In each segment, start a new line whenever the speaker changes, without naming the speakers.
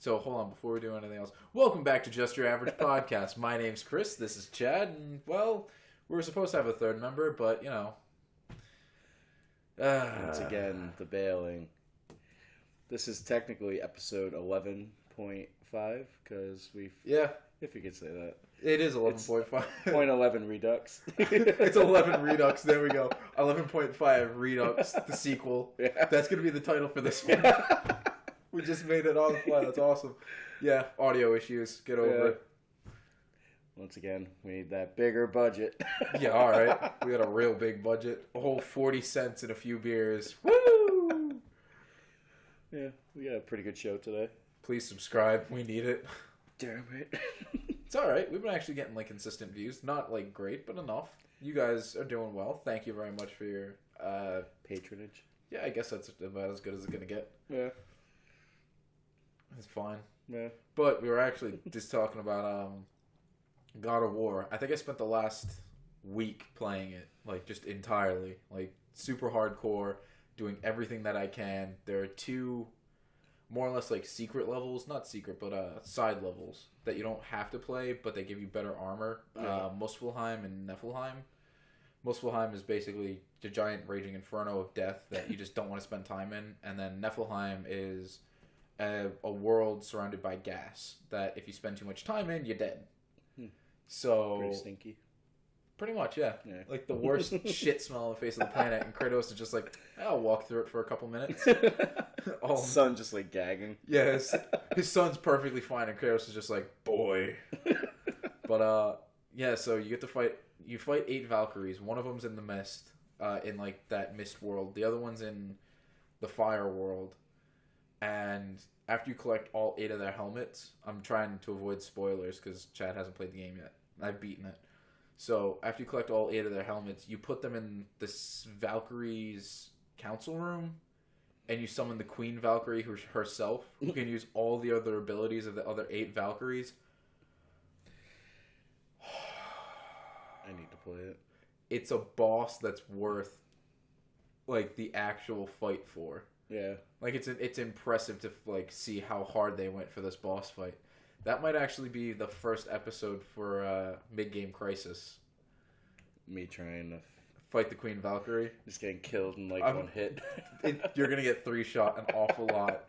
So hold on, before we do anything else, welcome back to Just Your Average Podcast. My name's Chris, this is Chad, and well, we were supposed to have a third member, but you know.
Once again, the bailing. This is technically episode 11.5, because we've...
Yeah.
If you could say that.
It is 11.5.
0.11 Redux.
It's 11 Redux, there we go. 11.5 Redux, the sequel.
Yeah.
That's going to be the title for this one. We just made it on the fly, that's awesome. Yeah, audio issues, get over it.
Once again, we need that bigger budget.
Yeah, alright. We got a real big budget. A whole 40 cents and a few beers. Woo!
Yeah, we got a pretty good show today.
Please subscribe, we need it.
Damn it.
It's alright, we've been actually getting consistent views. Not great, but enough. You guys are doing well. Thank you very much for your
patronage.
Yeah, I guess that's about as good as it's gonna get.
Yeah.
It's fine.
Yeah.
But we were actually just talking about God of War. I think I spent the last week playing it, just entirely. Super hardcore, doing everything that I can. There are two more or less secret levels, not secret, but side levels that you don't have to play, but they give you better armor. Muspelheim and Niflheim. Muspelheim is basically the giant raging inferno of death that you just don't want to spend time in, and then Niflheim is a world surrounded by gas that if you spend too much time in, you're dead. So
pretty stinky.
Pretty much, yeah. The worst shit smell on the face of the planet, and Kratos is just I'll walk through it for a couple minutes.
Son just gagging.
Yeah, his son's perfectly fine, and Kratos is just boy. But yeah, so you get to fight 8 Valkyries. One of them's in the mist, in that mist world. The other one's in the fire world. And after you collect all 8 of their helmets, I'm trying to avoid spoilers because Chad hasn't played the game yet. I've beaten it. So after you collect all 8 of their helmets, you put them in this Valkyrie's council room, and you summon the Queen Valkyrie herself, who can use all the other abilities of the other 8 Valkyries.
I need to play it.
It's a boss that's worth the actual fight for.
Yeah.
It's impressive to see how hard they went for this boss fight. That might actually be the first episode for Mid-Game Crisis.
Me trying to
fight the Queen Valkyrie.
Just getting killed in one hit.
You're going to get 3-shot an awful lot.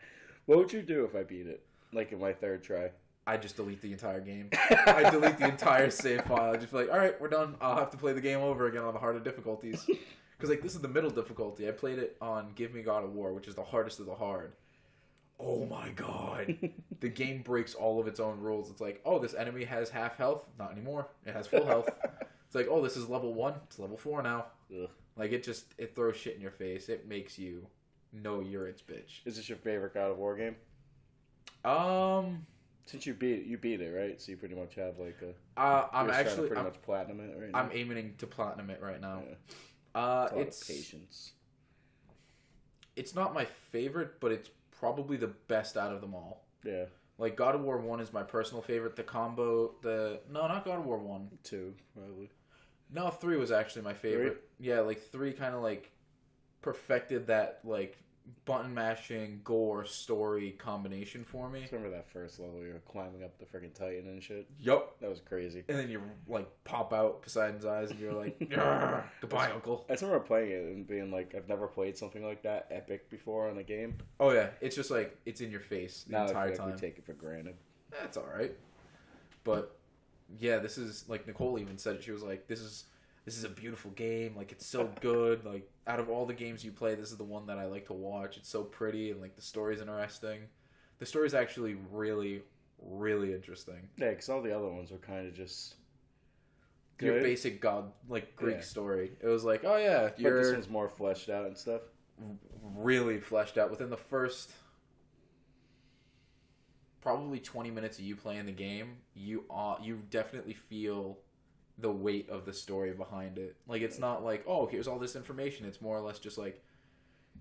What would you do if I beat it? In my third try?
I just delete the entire game. I delete the entire save file. I'd just be alright, we're done. I'll have to play the game over again on the harder difficulties. Because this is the middle difficulty. I played it on Give Me God of War, which is the hardest of the hard. Oh my god. The game breaks all of its own rules. It's this enemy has half health. Not anymore. It has full health. It's this is level 1. It's level 4 now.
Ugh.
It throws shit in your face. It makes you know you're its bitch.
Is this your favorite God of War game? Since you beat it, right? So you pretty much have
I'm actually
pretty much platinum it right now.
I'm aiming to platinum it right now.
Yeah.
It's
patience.
It's not my favorite, but it's probably the best out of them all.
Yeah.
God of War 1 is my personal favorite. No, not God of War 1.
2, probably.
No, 3 was actually my favorite.
3?
Yeah, 3 kind of perfected that button mashing gore story combination for me.
I remember that first level, you were climbing up the freaking Titan and shit.
Yup.
That was crazy.
And then you pop out Poseidon's eyes and you're goodbye, uncle.
I remember playing it and being I've never played something like that epic before on a game.
Oh yeah, it's just it's in your face the entire time.
We take it for granted.
That's alright. But yeah, this is Nicole even said it. She was this is a beautiful game. It's so good. Out of all the games you play, this is the one that I like to watch. It's so pretty and the story's interesting. The story's actually really, really interesting.
Yeah, because all the other ones were kind of just good.
Your basic god Greek story. It was oh yeah,
but this one's more fleshed out and stuff.
Really fleshed out within the first probably 20 minutes of you playing the game. You definitely feel the weight of the story behind it. It's not oh, here's all this information. It's more or less just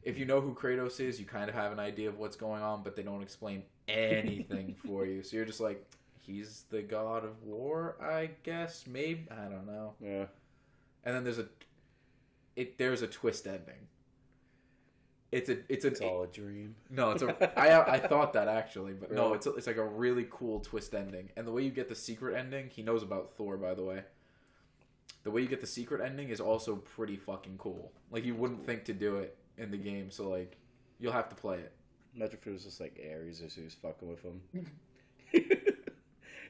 if you know who Kratos is, you kind of have an idea of what's going on, but they don't explain anything for you. So you're just he's the god of war, I guess, maybe, I don't know.
Yeah.
And then there's a twist ending.
It's all a dream.
No, I thought that actually, but no,
Really?
it's like a really cool twist ending. And the way you get the secret ending, he knows about Thor, by the way. The way you get the secret ending is also pretty fucking cool. Like, you wouldn't think to do it in the game, so, like, you'll have to play it.
Imagine if it was just like Ares or Zeus fucking with him.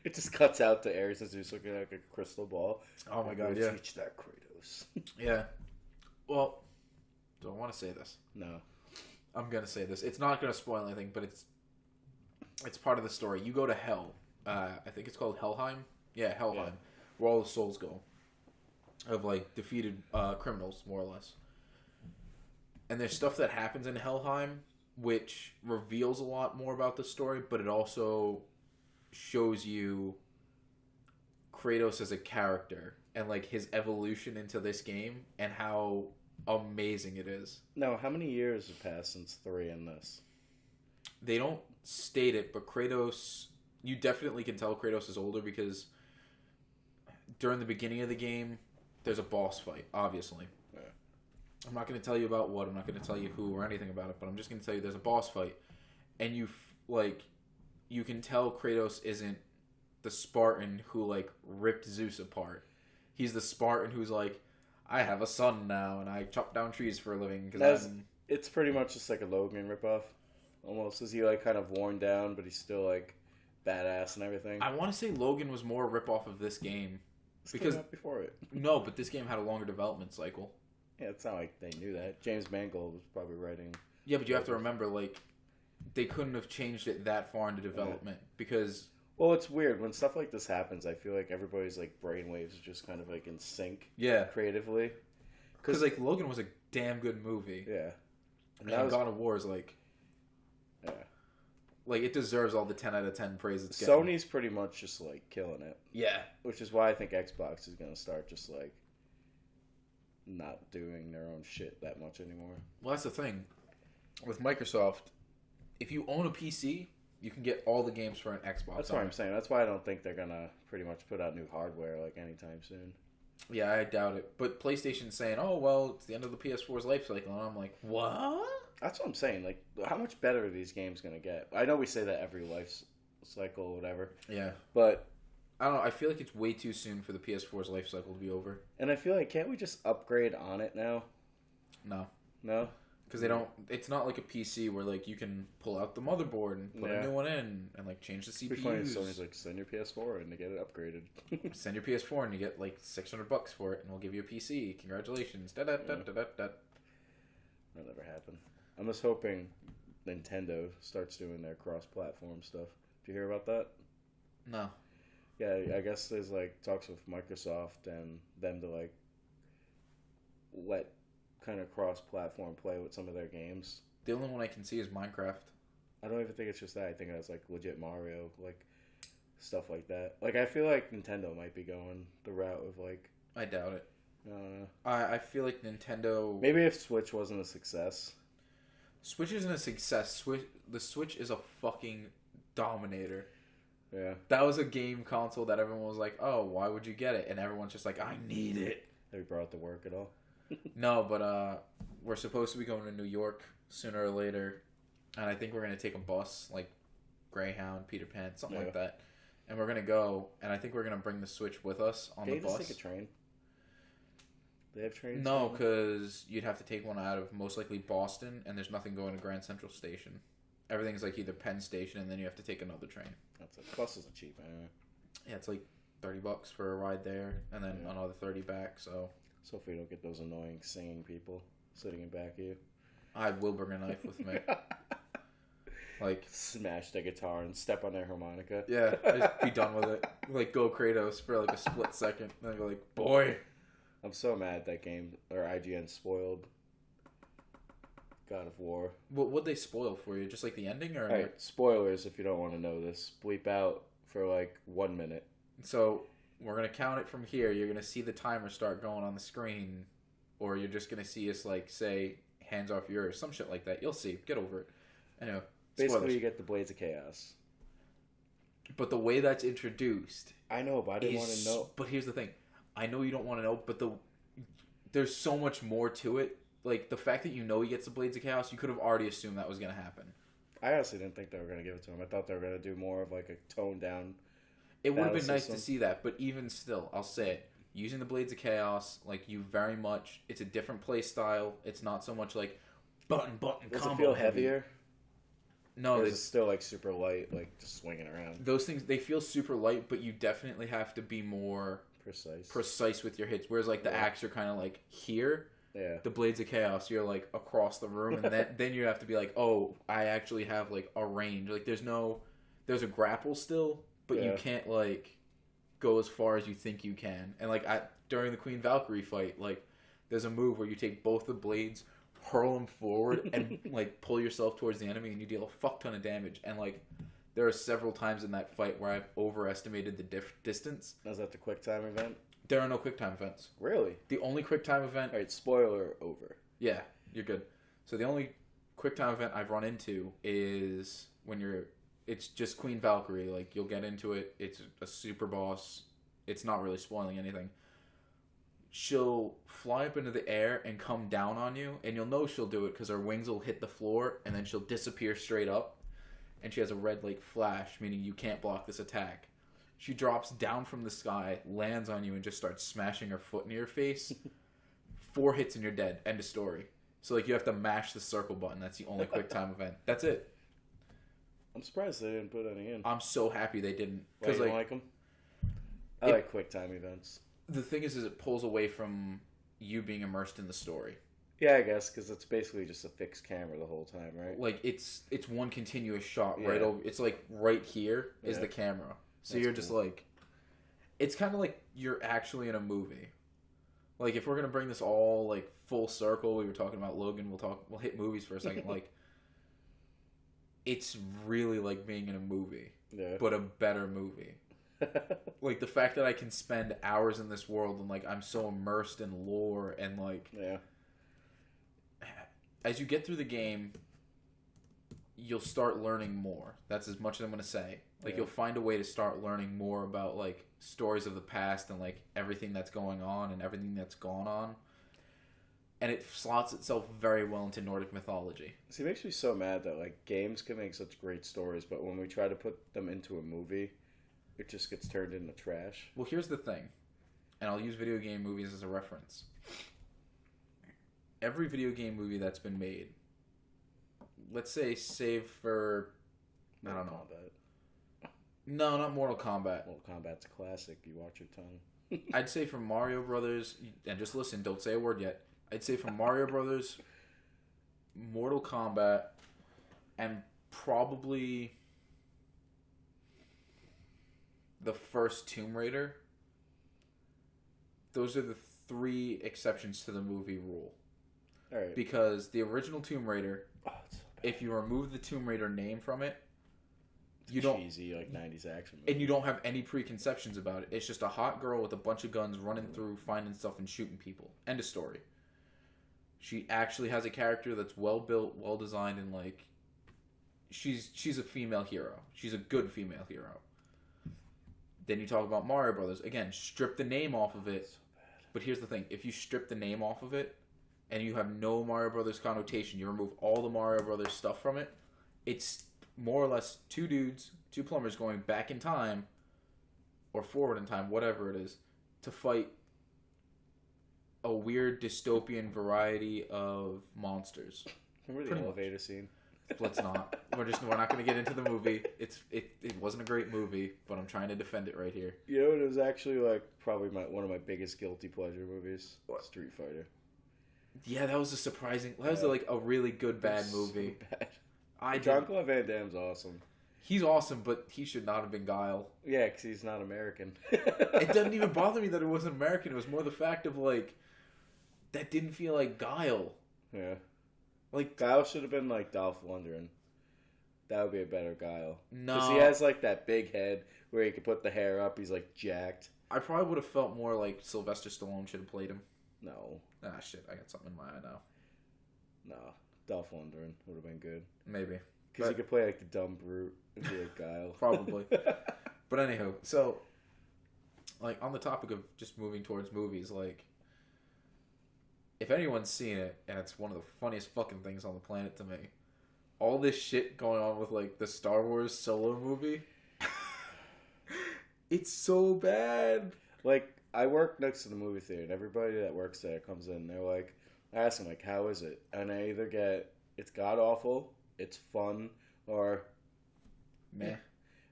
It just cuts out to Ares and Zeus looking like a crystal ball.
Oh my god,
Go
yeah.
Teach that, Kratos.
Yeah. Well, don't want to say this.
No.
I'm going to say this. It's not going to spoil anything, but it's part of the story. You go to Hell. I think it's called Helheim. Yeah, Helheim.
Yeah.
Where all the souls go. Of, like, defeated criminals, more or less. And there's stuff that happens in Helheim which reveals a lot more about the story, but it also shows you Kratos as a character and, like, his evolution into this game and how amazing it is.
Now, how many years have passed since 3 in this?
They don't state it, but Kratos, you definitely can tell Kratos is older because during the beginning of the game, there's a boss fight, obviously.
Yeah.
I'm not going to tell you about what, I'm not going to tell you who or anything about it, but I'm just going to tell you there's a boss fight. And you can tell Kratos isn't the Spartan who, like, ripped Zeus apart. He's the Spartan who's like, I have a son now, and I chop down trees for a living.
It's pretty much just like a Logan ripoff. Almost. Is he, like, kind of worn down, but he's still, like, badass and everything?
I want to say Logan was more a ripoff of this game.
This
because
came out before it.
No, but this game had a longer development cycle.
Yeah, it's not like they knew that. James Mangold was probably writing.
Yeah, but you have to remember, like, they couldn't have changed it that far into development because...
Well, it's weird. When stuff like this happens, I feel like everybody's, like, brainwaves are just kind of, like, in sync.
Yeah.
Creatively.
Because, like, Logan was a damn good movie.
Yeah.
And God of War is, like...
Yeah.
Like, it deserves all the 10 out of 10 praise it's getting.
Sony's pretty much just, like, killing it.
Yeah.
Which is why I think Xbox is going to start just, like, not doing their own shit that much anymore.
Well, that's the thing. With Microsoft, if you own a PC, you can get all the games for an Xbox.
That's what I'm saying. That's why I don't think they're going to pretty much put out new hardware, like, anytime soon.
Yeah, I doubt it. But PlayStation's saying, oh, well, it's the end of the PS4's life cycle. And I'm like, what?
That's what I'm saying. Like, how much better are these games going to get? I know we say that every life cycle or whatever.
Yeah.
But...
I don't know. I feel like it's way too soon for the PS4's life cycle to be over.
And I feel like, can't we just upgrade on it now?
No.
No?
Because they don't... It's not like a PC where, like, you can pull out the motherboard and put a new one in and, like, change the CPUs.
It'd be funny if Sony's like, send your PS4 and to get it upgraded.
Send your PS4 and you get, like, $600 for it and we'll give you a PC. Congratulations. Da-da-da-da-da-da.
That'll never happen. I'm just hoping Nintendo starts doing their cross-platform stuff. Did you hear about that?
No.
Yeah, I guess there's, like, talks with Microsoft and them to, like, let kind of cross-platform play with some of their games.
The only one I can see is Minecraft.
I don't even think it's just that. I think it's, like, legit Mario, like, stuff like that. Like, I feel like Nintendo might be going the route of, like...
I doubt it.
I don't know.
I feel like Nintendo...
Maybe if Switch wasn't a success.
Switch isn't a success. The Switch is a fucking dominator.
Yeah.
That was a game console that everyone was like, oh, why would you get it? And everyone's just like, I need it.
Have you brought it to work at all?
No, but we're supposed to be going to New York sooner or later. And I think we're going to take a bus, like Greyhound, Peter Pan, something like that. And we're going to go, and I think we're going to bring the Switch with us on the bus.
Just take a train? They have trains?
No, because you'd have to take one out of most likely Boston, and there's nothing going to Grand Central Station. Everything's like either Penn Station, and then you have to take another train.
That's like, buses are cheap, anyway.
Yeah, it's like $30 for a ride there, and then another 30 back. So
hopefully you don't get those annoying singing people sitting in back of you.
I will bring a knife with me. Like,
smash their guitar and step on their harmonica.
Yeah, just be done with it. Like, go Kratos for like a split second, and then go like, boy.
I'm so mad that game or IGN spoiled God of War.
What'd they spoil for you? Just like the ending, or?
Alright, spoilers if you don't want to know this. Bleep out for like 1 minute.
So we're gonna count it from here. You're gonna see the timer start going on the screen, or you're just gonna see us like say hands off yours, some shit like that. You'll see. Get over it. Anyway,
basically
spoilers.
you get the Blades of Chaos.
But the way that's introduced,
I know, but I didn't want to know.
But here's the thing: I know you don't want to know, but there's so much more to it like the fact that you know he gets the Blades of Chaos, you could have already assumed that was gonna happen.
I honestly didn't think they were gonna give it to him. I thought they were gonna do more of like a toned down.
It would have been nice to see that, but even still, I'll say it. Using the Blades of Chaos, like you very much, it's a different play style. It's not so much like button
Does
combo.
It feel heavier?
No,
it's still like super light, like just swinging around.
Those things, they feel super light, but you definitely have to be more precise with your hits. Whereas like the axe, you're kind of like here.
Yeah.
The Blades of Chaos, you're like across the room, and then you have to be like, oh, I actually have like a range. Like there's a grapple still, but you can't like go as far as you think you can. And like during the Queen Valkyrie fight, like there's a move where you take both the blades, hurl them forward, and like pull yourself towards the enemy, and you deal a fuck ton of damage. And like there are several times in that fight where I've overestimated the distance.
Was that the quick time event?
There are no quick time events.
Really?
The only quick time event.
All right, spoiler over.
Yeah, you're good. So the only quick time event I've run into is when it's just Queen Valkyrie. Like you'll get into it. It's a super boss. It's not really spoiling anything. She'll fly up into the air and come down on you, and you'll know she'll do it because her wings will hit the floor, and then she'll disappear straight up. And she has a red like flash, meaning you can't block this attack. She drops down from the sky, lands on you, and just starts smashing her foot in your face. 4 hits and you're dead. End of story. So like you have to mash the circle button. That's the only quick time event. That's it.
I'm surprised they didn't put any in.
I'm so happy they didn't.
Why, you don't like them? I like quick time events.
The thing is it pulls away from you being immersed in the story.
Yeah, I guess, because it's basically just a fixed camera the whole time, right?
Like it's one continuous shot right over. It's like right here is the camera. So you're just like, it's kind of like you're actually in a movie. Like if we're gonna bring this all like full circle, we were talking about Logan. We'll hit movies for a second. Like, it's really like being in a movie, but a better movie. Like the fact that I can spend hours in this world and like I'm so immersed in lore and like, as you get through the game, you'll start learning more. That's as much as I'm gonna say. Like you'll find a way to start learning more about like stories of the past and like everything that's going on and everything that's gone on. And it slots itself very well into Nordic mythology.
See, it makes me so mad that like games can make such great stories, but when we try to put them into a movie, it just gets turned into trash.
Well, here's the thing, and I'll use video game movies as a reference. Every video game movie that's been made, let's say save for, I don't know. No, not Mortal Kombat.
Mortal Kombat's a classic. You watch your tongue.
I'd say from Mario Brothers, and just listen, don't say a word yet. I'd say from Mario Brothers, Mortal Kombat, and probably the first Tomb Raider. Those are the 3 exceptions to the movie rule.
All right.
Because the original Tomb Raider, if you remove the Tomb Raider name from it, you don't
cheesy like 90s action movie.
And you don't have any preconceptions about it. It's just a hot girl with a bunch of guns running through, finding stuff and shooting people. End of story. She actually has a character that's well built, well designed, and like she's a female hero. She's a good female hero. Then you talk about Mario Brothers. Again, strip the name off of it. But here's the thing. If you strip the name off of it and you have no Mario Brothers connotation, you remove all the Mario Brothers stuff from it, it's more or less 2 dudes, 2 plumbers going back in time or forward in time, whatever it is, to fight a weird dystopian variety of monsters.
Remember the elevator scene?
Let's not. We're not going to get into the movie. It wasn't a great movie, but I'm trying to defend it right here.
You know, it was actually like probably one of my biggest guilty pleasure movies. What? Street Fighter.
Yeah, that was like a really good bad movie.
So bad. Jean-Claude Van Damme's awesome.
He's awesome, but he should not have been Guile.
Yeah, because he's not American.
It doesn't even bother me that it wasn't American. It was more the fact of like that didn't feel like Guile.
Yeah.
Like
Guile should have been like Dolph Lundgren. That would be a better Guile.
No.
Because he has like that big head where he could put the hair up. He's like jacked.
I probably would have felt more like Sylvester Stallone should have played him.
No.
Ah, shit. I got something in my eye now.
No. Dolph Lundgren would have been good.
Maybe.
Because he could play like the dumb brute and be like Guile.
Probably. But anywho, so like on the topic of just moving towards movies, like if anyone's seen it, and it's one of the funniest fucking things on the planet to me, all this shit going on with like the Star Wars Solo movie, it's so bad.
Like, I work next to the movie theater, and everybody that works there comes in, and they're like, I ask them, like, how is it? And I either get, it's god-awful, it's fun, or
meh.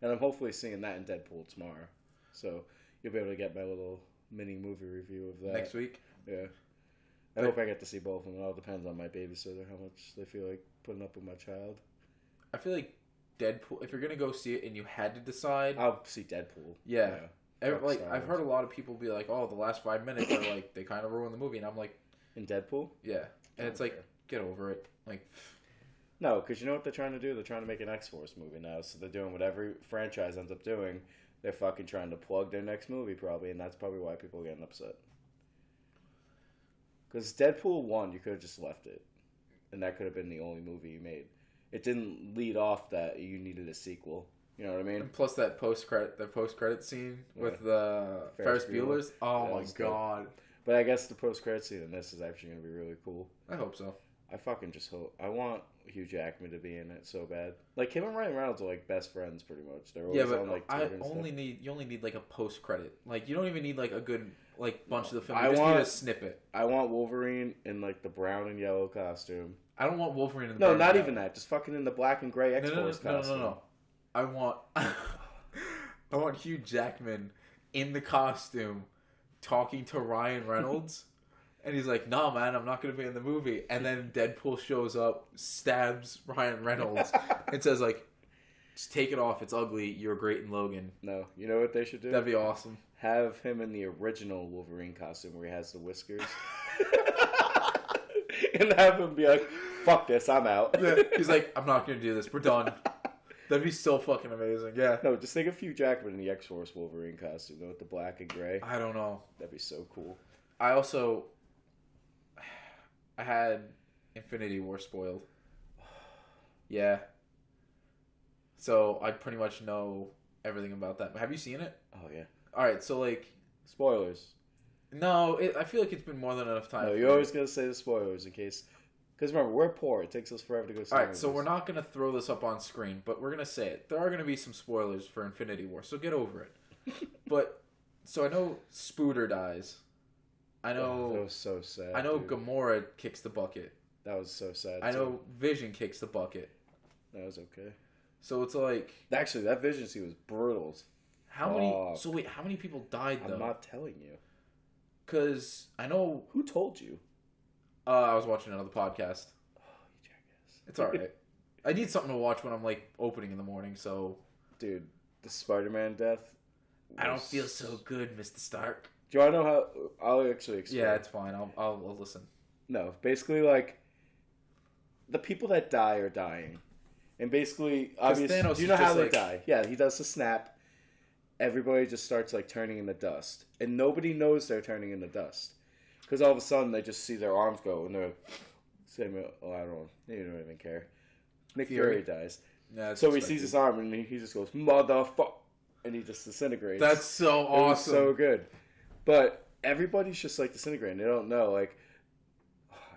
And I'm hopefully seeing that in Deadpool tomorrow. So you'll be able to get my little mini movie review of that.
Next week?
Yeah. I hope I get to see both of them. It all depends on my babysitter, how much they feel like putting up with my child.
I feel like Deadpool, if you're going to go see it and you had to decide...
I'll see Deadpool.
Yeah. Like, I've heard a lot of people be like, oh, the last 5 minutes are like, they kind of ruin the movie. And I'm like...
In Deadpool?
Yeah. And it's like, get over it. Like...
No, because you know what they're trying to do? They're trying to make an X-Force movie now. So they're doing what every franchise ends up doing. They're fucking trying to plug their next movie, probably. And that's probably why people are getting upset. Because Deadpool 1, you could have just left it. And that could have been the only movie you made. It didn't lead off that you needed a sequel. You know what I mean?
And plus that post-credit scene with the Ferris Bueller's. Oh my god.
Good. But I guess the post-credit scene in this is actually going to be really cool.
I hope so.
I fucking just hope. I want Hugh Jackman to be in it so bad. Like, him and Ryan Reynolds are like best friends pretty much. They're always on like
you only need like a post-credit. Like, you don't even need like a good like bunch of the film. You just need a snippet.
I want Wolverine in like the brown and yellow costume.
I don't want Wolverine in the
brown. No, not even that. Just fucking in the black and gray X-Force costume.
No. I want Hugh Jackman in the costume talking to Ryan Reynolds. And he's like, nah, man, I'm not going to be in the movie. And then Deadpool shows up, stabs Ryan Reynolds, and says, like, just take it off. It's ugly. You're great in Logan.
No. You know what they should do?
That'd be awesome.
Have him in the original Wolverine costume where he has the whiskers. And have him be like, fuck this, I'm out.
Yeah. He's like, I'm not going to do this. We're done. That'd be so fucking amazing. Yeah.
No, just think of Hugh Jackman in the X-Force Wolverine costume, though, with the black and gray.
I don't know.
That'd be so cool.
I had Infinity War spoiled. Yeah. So I pretty much know everything about that. Have you seen it?
Oh, yeah.
Alright, so like...
Spoilers.
No, I feel like it's been more than enough time.
No, you always gotta say the spoilers in case... Because remember, we're poor. It takes us forever to go see
Alright, so we're not going to throw this up on screen, but we're going to say it. There are going to be some spoilers for Infinity War, so get over it. But, so I know Spooder dies. I know...
that was so sad.
I know Gamora kicks the bucket.
That was so sad,
I know Vision kicks the bucket.
That was okay.
So it's like...
Actually, that Vision scene was brutal as
how many people died, though?
I'm not telling you.
Because I know...
Who told you?
I was watching another podcast.
Oh, you jackass.
It's alright. I need something to watch when I'm, like, opening in the morning, so...
Dude, the Spider-Man death...
I don't feel so good, Mr. Stark.
Do you want to know how... I'll actually explain.
Yeah, it's fine. I'll listen.
No, basically, like... The people that die are dying. And basically, obviously... Do you know how they die? Yeah, he does the snap. Everybody just starts, like, turning into dust. And nobody knows they're turning into dust. Because all of a sudden, they just see their arms go, and they're saying, oh, I don't even care. Nick Fury dies. Yeah, so he sees his arm, and he just goes, motherfucker, and he just disintegrates.
That's so awesome. It was
so good. But everybody's just, like, disintegrating. They don't know, like,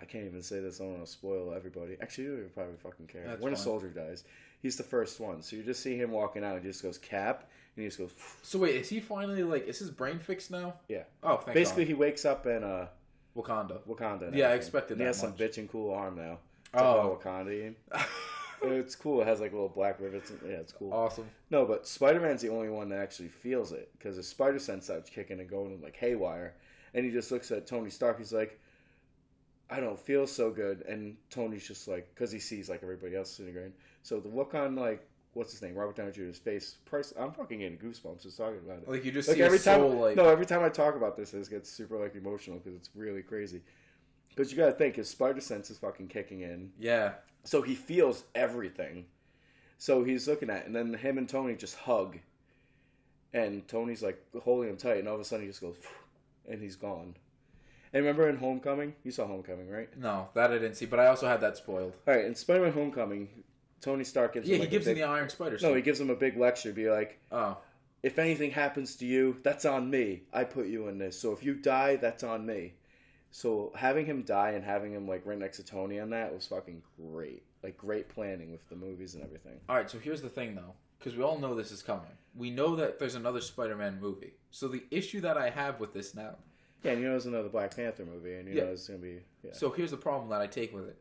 I can't even say this. I don't want to spoil everybody. Actually, you don't probably fucking care.
That's
when
fine.
A soldier dies, he's the first one. So you just see him walking out, and he just goes, Cap, and he just goes...
So wait, is he finally, like, is his brain fixed now?
Yeah.
Oh, thank
Basically,
God.
he wakes up in,
Wakanda.
Yeah,
I expected that.
He has some bitchin' cool arm now.
It's
Wakanda. It's cool. It has like little black rivets. Yeah, it's cool.
Awesome.
No, but Spider-Man's the only one that actually feels it because his spider sense starts kicking and going like haywire, and he just looks at Tony Stark. He's like, "I don't feel so good," and Tony's just like, because he sees like everybody else disintegrating. So the look on like what's his name, Robert Downey Jr.'s face. I'm fucking getting goosebumps just talking about it.
Like you just
like
see
every time.
soul, like...
No, every time I talk about this, it gets super like emotional because it's really crazy. Because you gotta think his spider sense is fucking kicking in.
Yeah.
So he feels everything. So he's looking at it, and then him and Tony just hug. And Tony's like holding him tight, and all of a sudden he just goes, and he's gone. And remember in Homecoming? You saw Homecoming, right?
No, that I didn't see, but I also had that spoiled.
Alright, in Spider-Man Homecoming, Tony Stark gives him
he gives him the Iron Spider suit.
No, he gives him a big lecture, be like,
oh,
if anything happens to you, that's on me. I put you in this. So if you die, that's on me. So having him die and having him like right next to Tony on that was fucking great. Like great planning with the movies and everything.
All right, so here's the thing though, because we all know this is coming. We know that there's another Spider-Man movie. So the issue that I have with this now.
Yeah, and you know there's another Black Panther movie, and you know it's gonna be. Yeah.
So here's the problem that I take with it.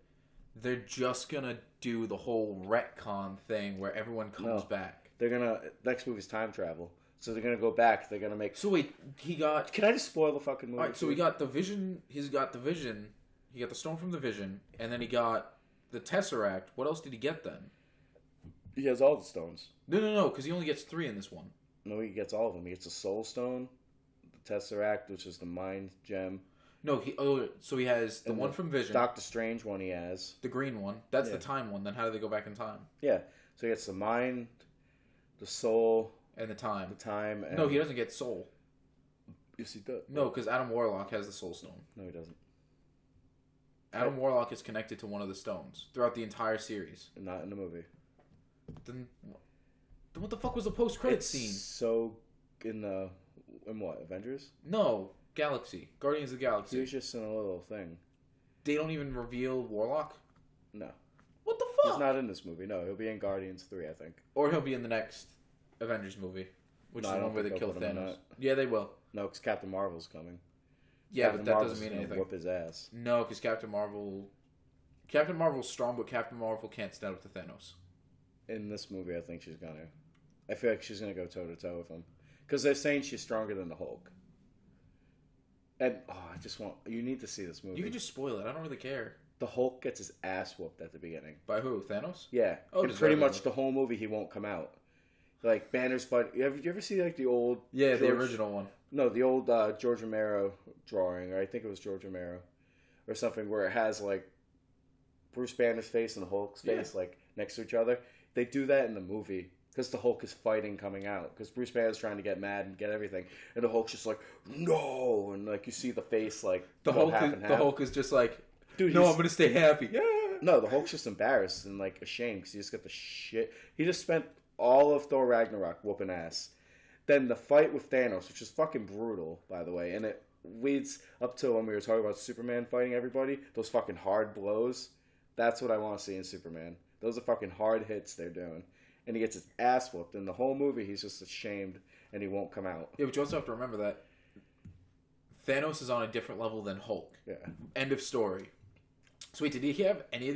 They're just gonna do the whole retcon thing where everyone comes back.
They're gonna next movie's time travel. So they're gonna go back. They're gonna make.
So wait, he got.
Can I just spoil the fucking movie?
All right, so he got the Vision. He's got the Vision. He got the stone from the Vision, and then he got the Tesseract. What else did he get then?
He has all the stones.
No, because he only gets 3 in this one.
No, he gets all of them. He gets the Soul Stone, the Tesseract, which is the Mind Gem.
No, so he has the one from Vision.
Doctor Strange one he has.
The green one. That's the time one. Then how do they go back in time?
Yeah, so he gets the Mind, the Soul.
And the time.
And...
No, he doesn't get Soul.
Yes, he does.
No, because Adam Warlock has the Soul Stone.
No, he doesn't.
Adam Warlock is connected to one of the stones throughout the entire series.
Not in the movie.
Then what the fuck was the post-credits scene?
So, in what, Avengers?
No, Galaxy. Guardians of the Galaxy.
He was just in a little thing.
They don't even reveal Warlock?
No.
What the fuck?
He's not in this movie. No, he'll be in Guardians 3, I think.
Or he'll be in the next Avengers movie, which is the one where they kill Thanos. Yeah, they will.
No, because Captain Marvel's coming.
Yeah, Captain but that Marvel's doesn't mean anything.
Whoop his ass.
No, because Captain Marvel's strong, but Captain Marvel can't stand up to Thanos.
In this movie, I think she's gonna. I feel like she's gonna go toe to toe with him, because they're saying she's stronger than the Hulk. And you need to see this movie.
You can just spoil it. I don't really care.
The Hulk gets his ass whooped at the beginning.
By who? Thanos?
Yeah. Oh, and pretty much the whole movie he won't come out. Like Banner's fight. You ever see like the old?
Yeah, the original one.
No, the old George Romero drawing, or I think it was George Romero, or something where it has like Bruce Banner's face and the Hulk's face like next to each other. They do that in the movie because the Hulk is fighting coming out because Bruce Banner's trying to get mad and get everything, and the Hulk's just like no, and like you see the face like
the Hulk is just like, dude, no, I'm gonna stay happy. Yeah.
No, the Hulk's just embarrassed and like ashamed because he just got the shit. He just spent all of Thor Ragnarok whooping ass. Then the fight with Thanos, which is fucking brutal, by the way, and it leads up to when we were talking about Superman fighting everybody, those fucking hard blows. That's what I want to see in Superman. Those are fucking hard hits they're doing. And he gets his ass whooped. In the whole movie, he's just ashamed and he won't come out.
Yeah, but you also have to remember that Thanos is on a different level than Hulk.
Yeah.
End of story. So wait, did he have any of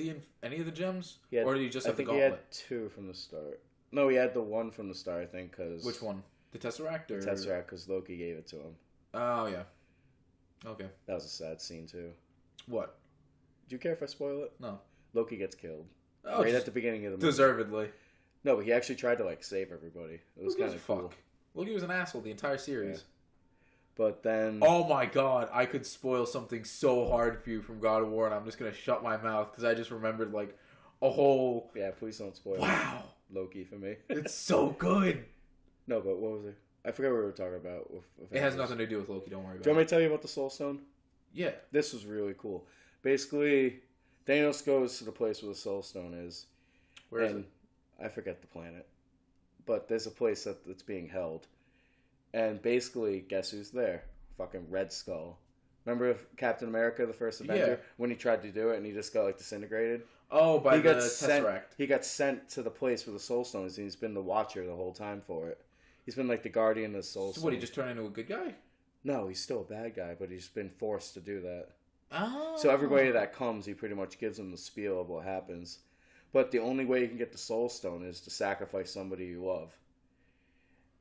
the gems? Or did he just have the gauntlet?
I think he had 2 from the start. No, he had the 1 from the start, I think, because...
Which one? The Tesseract? Or...
The Tesseract, because Loki gave it to him.
Oh, yeah. Okay.
That was a sad scene, too.
What?
Do you care if I spoil it?
No.
Loki gets killed.
Oh,
right at the beginning of the movie.
Deservedly.
No, but he actually tried to, like, save everybody. It was kind of cool.
Loki was an asshole the entire series.
Yeah. But then...
Oh, my God. I could spoil something so hard for you from God of War, and I'm just going to shut my mouth, because I just remembered, like, a whole...
Yeah, please don't spoil Loki for me.
It's so good.
No, but what was it? I forgot what we were talking about.
It has nothing to do with Loki, don't worry about it.
Do you want me to tell you about the Soul Stone?
Yeah.
This was really cool. Basically, Thanos goes to the place where the Soul Stone is.
Where is it?
I forget the planet. But there's a place that's being held. And basically, guess who's there? Fucking Red Skull. Remember Captain America, the first Avenger? Yeah. When he tried to do it and he just got, like, disintegrated?
Oh, by the Tesseract.
He got sent to the place where the Soul Stone is, and he's been the Watcher the whole time for it. He's been, like, the guardian of the Soul Stone.
So what, he just turned into a good guy?
No, he's still a bad guy, but he's been forced to do that.
Oh.
So everybody that comes, he pretty much gives them the spiel of what happens. But the only way you can get the Soul Stone is to sacrifice somebody you love.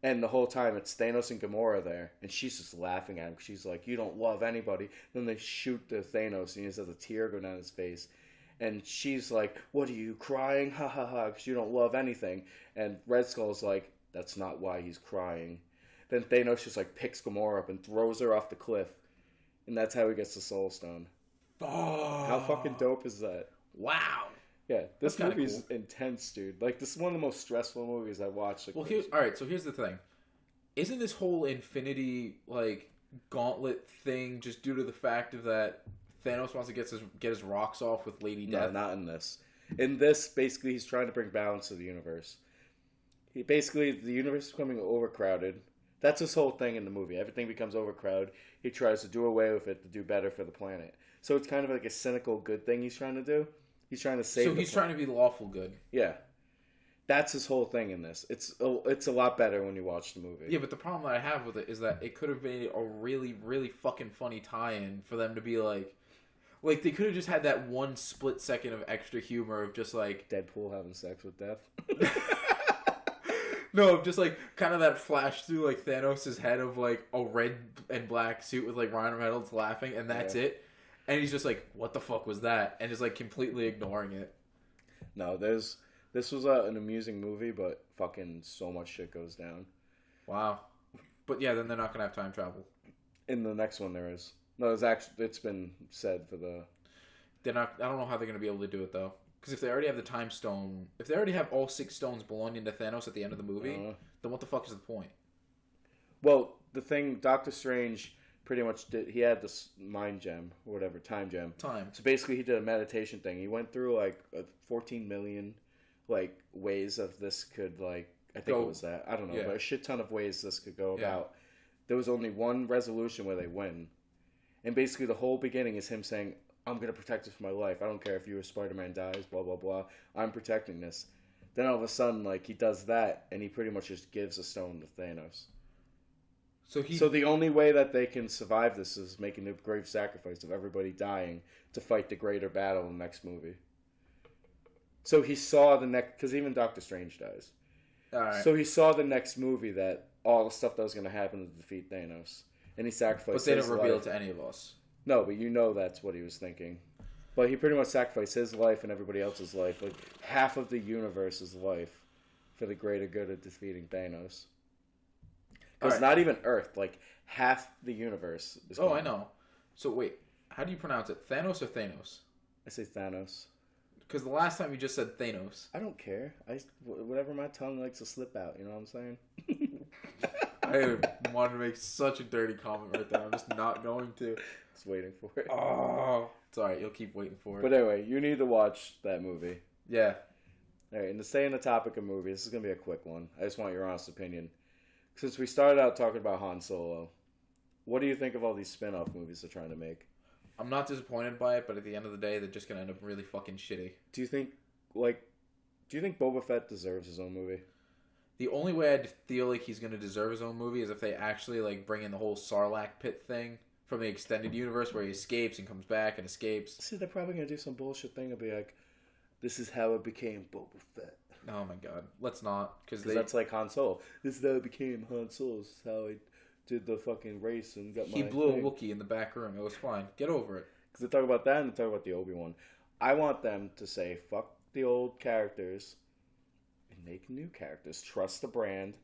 And the whole time, it's Thanos and Gamora there, and she's just laughing at him. She's like, you don't love anybody. Then they shoot the Thanos, and he just has a tear go down his face. And she's like, what are you, crying? Ha ha ha, because you don't love anything. And Red Skull's like, that's not why he's crying. Then Thanos just like picks Gamora up and throws her off the cliff. And that's how he gets the Soul Stone.
Oh.
How fucking dope is that?
Wow.
Yeah, this movie's intense, dude. Like, this is one of the most stressful movies I've watched. Like,
well, alright, so here's the thing. Isn't this whole Infinity, like, gauntlet thing just due to the fact of that Thanos wants to get his rocks off with Lady Death?
No, not in this. In this, basically, he's trying to bring balance to the universe. The universe is becoming overcrowded. That's his whole thing in the movie. Everything becomes overcrowded. He tries to do away with it to do better for the planet. So it's kind of like a cynical good thing he's trying to do. He's trying to save.
So he's trying to be lawful good.
Yeah, that's his whole thing in this. It's a lot better when you watch the movie.
Yeah, but the problem that I have with it is that it could have been a really, really fucking funny tie-in for them to be like they could have just had that one split second of extra humor of just like
Deadpool having sex with Death.
No, just like kind of that flash through like Thanos' head of like a red and black suit with like Ryan Reynolds laughing, and that's it. And he's just like, "What the fuck was that?" And just like completely ignoring it.
No, this was an amusing movie, but fucking so much shit goes down.
Wow. But yeah, then they're not gonna have time travel.
In the next one, there is. No, it's been said for the.
They're not. I don't know how they're gonna be able to do it though. Because if they already have the time stone, if they already have all 6 stones belonging to Thanos at the end of the movie, then what the fuck is the point?
Well, the thing, Doctor Strange pretty much did. He had this mind gem, or whatever, time gem.
Time.
So basically, he did a meditation thing. He went through like 14 million like ways of this could like. I think it was that. I don't know, but a shit ton of ways this could go about. There was only one resolution where they win, and basically the whole beginning is him saying, I'm going to protect it for my life. I don't care if you or Spider-Man dies, blah, blah, blah. I'm protecting this. Then all of a sudden, like, he does that, and he pretty much just gives a stone to Thanos. So the only way that they can survive this is making the grave sacrifice of everybody dying to fight the greater battle in the next movie. So he saw the next... Because even Doctor Strange dies.
All right.
So he saw the next movie that all the stuff that was going to happen to defeat Thanos. And he sacrificed his life.
But they didn't reveal it to any of us.
No, but you know that's what he was thinking. But he pretty much sacrificed his life and everybody else's life, like half of the universe's life, for the greater good of defeating Thanos. Because not even Earth, like half the universe is gone.
I know. So wait, how do you pronounce it? Thanos or Thanos?
I say Thanos.
Because the last time you just said Thanos.
I don't care. Whatever my tongue likes to slip out, you know what I'm saying?
I wanted to make such a dirty comment right there. I'm just not going to.
Just waiting for it.
Oh, it's alright. You'll keep waiting for it.
But anyway, you need to watch that movie.
Yeah.
Alright, and to stay on the topic of movies, this is going to be a quick one. I just want your honest opinion. Since we started out talking about Han Solo, what do you think of all these spin-off movies they're trying to make?
I'm not disappointed by it, but at the end of the day, they're just going to end up really fucking shitty.
Do you think Boba Fett deserves his own movie?
The only way I'd feel like he's going to deserve his own movie is if they actually like bring in the whole Sarlacc pit thing from the extended universe where he escapes and comes back and escapes.
See, they're probably going to do some bullshit thing and be like, this is how it became Boba Fett.
Oh my god. Let's not. Because
that's like Han Solo. This is how it became Han Solo. This is how I did the fucking race and got my...
He blew a Wookiee in the back room. It was fine. Get over it.
Because they talk about that and they talk about the Obi-Wan. I want them to say, fuck the old characters and make new characters. Trust the brand.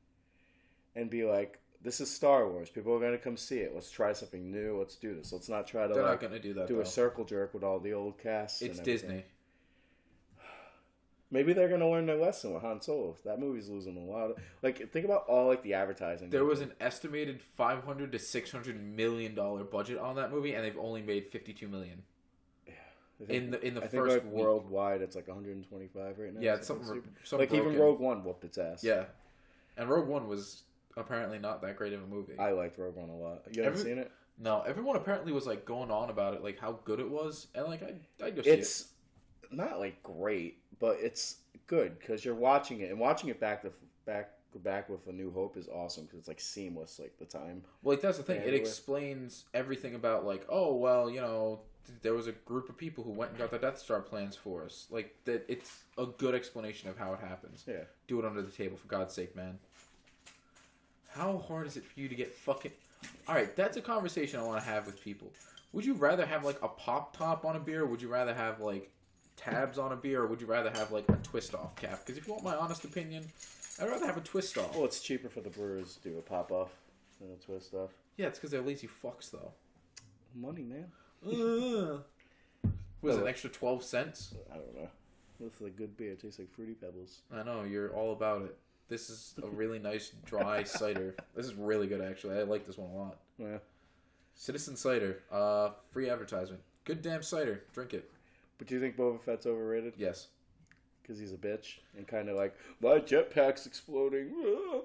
And be like, this is Star Wars. People are going to come see it. Let's try something new. Let's do this. Let's not try to
They're not going to do that,
a circle jerk with all the old casts.
It's Disney.
Maybe they're going to learn their lesson with Han Solo. That movie's losing a lot of... Like, think about all, like, the advertising.
There was an estimated $500 to $600 million budget on that movie, and they've only made $52 million.
Yeah.
In the
I
first
think, like,
week.
Worldwide, it's like 125 right now.
Yeah, it's something
like,
broken.
even Rogue One whooped its ass.
Yeah. And Rogue One was apparently not that great of a movie.
I liked Rogue One a lot. You haven't seen it?
No. Everyone apparently was, like, going on about it, like, how good it was. And, like, I'd go see it.
It's not, like, great, but it's good because you're watching it. And watching it back with A New Hope is awesome because it's, like, seamless, like, the time.
Well, like, that's the thing. It explains everything about, like, oh, well, you know... There was a group of people who went and got the Death Star plans for us. Like, that, it's a good explanation of how it happens.
Yeah.
Do it under the table, for God's sake, man. How hard is it for you to get fucking... Alright, that's a conversation I want to have with people. Would you rather have, like, a pop top on a beer? Or would you rather have, like, tabs on a beer? Or would you rather have, like, a twist-off cap? Because if you want my honest opinion, I'd rather have a twist-off.
Well, it's cheaper for the brewers to do a pop-off than a twist-off.
Yeah, it's because they're lazy fucks, though.
Money, man.
Was it an extra 12 cents?
I don't know. This is a good beer. It tastes like Fruity Pebbles.
I know, you're all about it. This is a really nice dry cider. This is really good, actually. I like this one a lot.
Yeah.
Citizen Cider. Free advertisement. Good damn cider. Drink it.
But do you think Boba Fett's overrated?
Yes.
because he's a bitch and kind of like, my jetpack's exploding.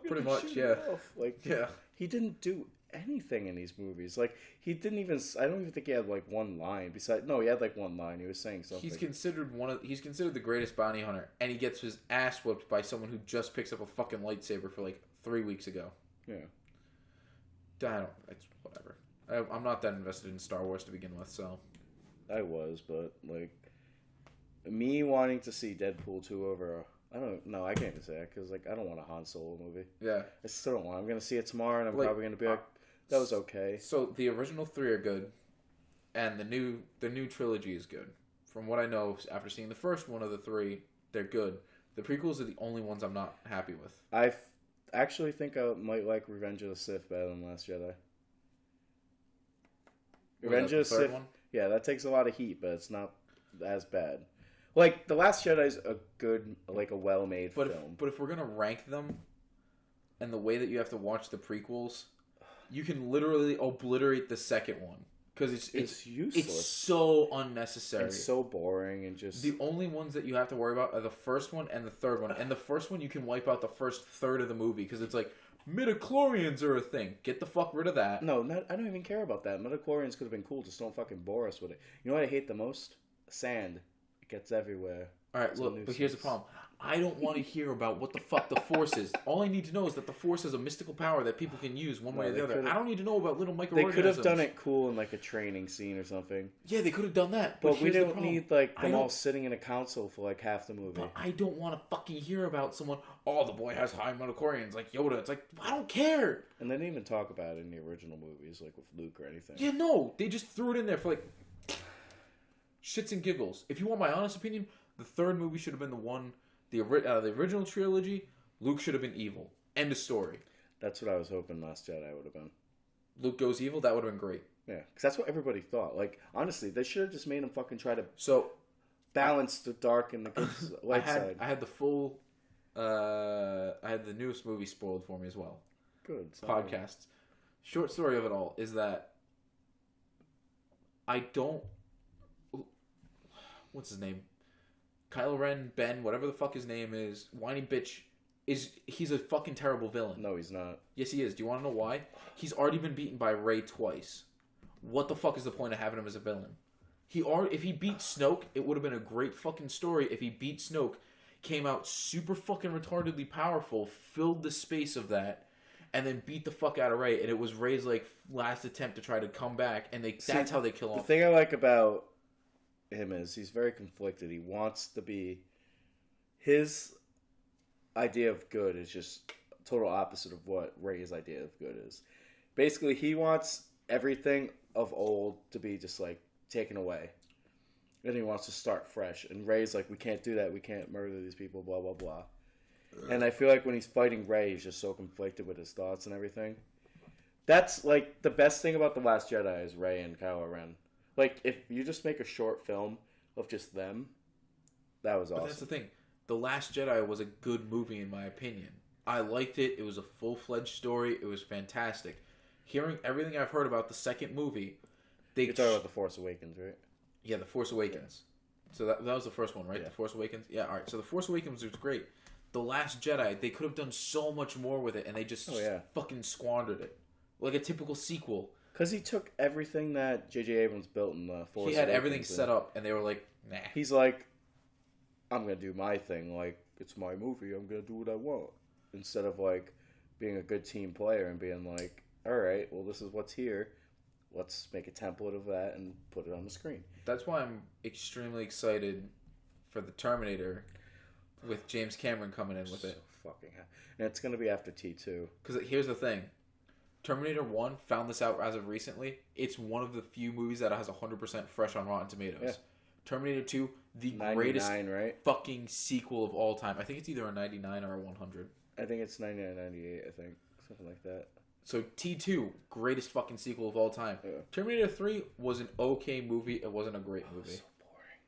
Pretty much, yeah.
Like, yeah. He didn't do anything in these movies. Like, he didn't even. I don't even think he had like one line. Besides, no, he had like one line. He was saying something.
He's considered the greatest bounty hunter, and he gets his ass whooped by someone who just picks up a fucking lightsaber for like 3 weeks ago.
Yeah.
It's whatever. I'm not that invested in Star Wars to begin with, so.
I was, but like, me wanting to see Deadpool 2 over. I don't know. I can't even say that because like I don't want a Han Solo movie.
Yeah.
I still don't want. I'm gonna see it tomorrow, and I'm probably gonna be like, that was okay.
So the original 3 are good, and the new trilogy is good. From what I know, after seeing the first one of the 3, they're good. The prequels are the only ones I'm not happy with.
I actually think I might like Revenge of the Sith better than Last Jedi. Revenge of the Sith. One? Yeah, that takes a lot of heat, but it's not as bad. Like, The Last Jedi is a good, like a well-made film.
But if we're gonna rank them, and the way that you have to watch the prequels, you can literally obliterate the second one because it's useless. It's so unnecessary.
It's so boring and just.
The only ones that you have to worry about are the first one and the third one. And the first one you can wipe out the first third of the movie because it's like midichlorians are a thing. Get the fuck rid of that.
No, I don't even care about that. Midichlorians could have been cool. Just don't fucking bore us with it. You know what I hate the most? Sand. It gets everywhere.
All right, look, but here's the problem. I don't want to hear about what the fuck the Force is. All I need to know is that the Force is a mystical power that people can use one way or the other. I don't need to know about little microorganisms.
They could have done it cool in like a training scene or something.
Yeah, they could have done that.
But we don't need like them all sitting in a council for like half the movie.
But I don't want to fucking hear about someone, oh, the boy has high midichlorians, like Yoda. It's like, I don't care.
And they didn't even talk about it in the original movies, like with Luke or anything.
Yeah, no. They just threw it in there for like shits and giggles. If you want my honest opinion, the third movie should have been the one... The original trilogy, Luke should have been evil. End of story.
That's what I was hoping Last Jedi would have been.
Luke goes evil? That would have been great.
Yeah, because that's what everybody thought. Like, honestly, they should have just made him fucking try to balance the dark and the good light side.
I had the full... I had the newest movie spoiled for me as well.
Good.
Podcasts. Short story of it all is that I don't... What's his name? Kylo Ren, Ben, whatever the fuck his name is, whiny bitch, he's a fucking terrible villain.
No, he's not.
Yes, he is. Do you want to know why? He's already been beaten by Rey twice. What the fuck is the point of having him as a villain? If he beat Snoke, it would have been a great fucking story if he beat Snoke, came out super fucking retardedly powerful, filled the space of that, and then beat the fuck out of Rey, and it was Rey's like last attempt to try to come back, and that's how they kill off.
The thing I like about him is he's very conflicted. He wants to be... His idea of good is just total opposite of what Rey's idea of good is. Basically, he wants everything of old to be just like taken away. And he wants to start fresh. And Rey's like, we can't do that. We can't murder these people, blah, blah, blah. And I feel like when he's fighting Rey, he's just so conflicted with his thoughts and everything. That's like the best thing about The Last Jedi is Rey and Kylo Ren. Like, if you just make a short film of just them, that was awesome.
But that's the thing. The Last Jedi was a good movie, in my opinion. I liked it. It was a full-fledged story. It was fantastic. Hearing everything I've heard about the second movie...
You're talking about The Force Awakens, right?
Yeah, The Force Awakens. Yeah. So that was the first one, right?
Yeah.
The Force Awakens? Yeah, alright. So The Force Awakens was great. The Last Jedi, they could have done so much more with it, and they just fucking squandered it. Like a typical sequel.
Because he took everything that J.J. Abrams built in the Force Awakens.
He had everything set up, and they were like, nah.
He's like, I'm going to do my thing. Like, it's my movie. I'm going to do what I want. Instead of, like, being a good team player and being like, all right, well, this is what's here. Let's make a template of that and put it on the screen.
That's why I'm extremely excited for the Terminator with James Cameron coming in with it.
Fucking hell. And it's going to be after T2.
Because here's the thing. Terminator 1, found this out as of recently, it's one of the few movies that has 100% fresh on Rotten Tomatoes. Yeah. Terminator 2, the greatest fucking sequel of all time. I think it's either a 99 or a 100.
I think it's 99, 98, I think. Something like that.
So T2, greatest fucking sequel of all time. Yeah. Terminator 3 was an okay movie. It wasn't a great movie.
So boring.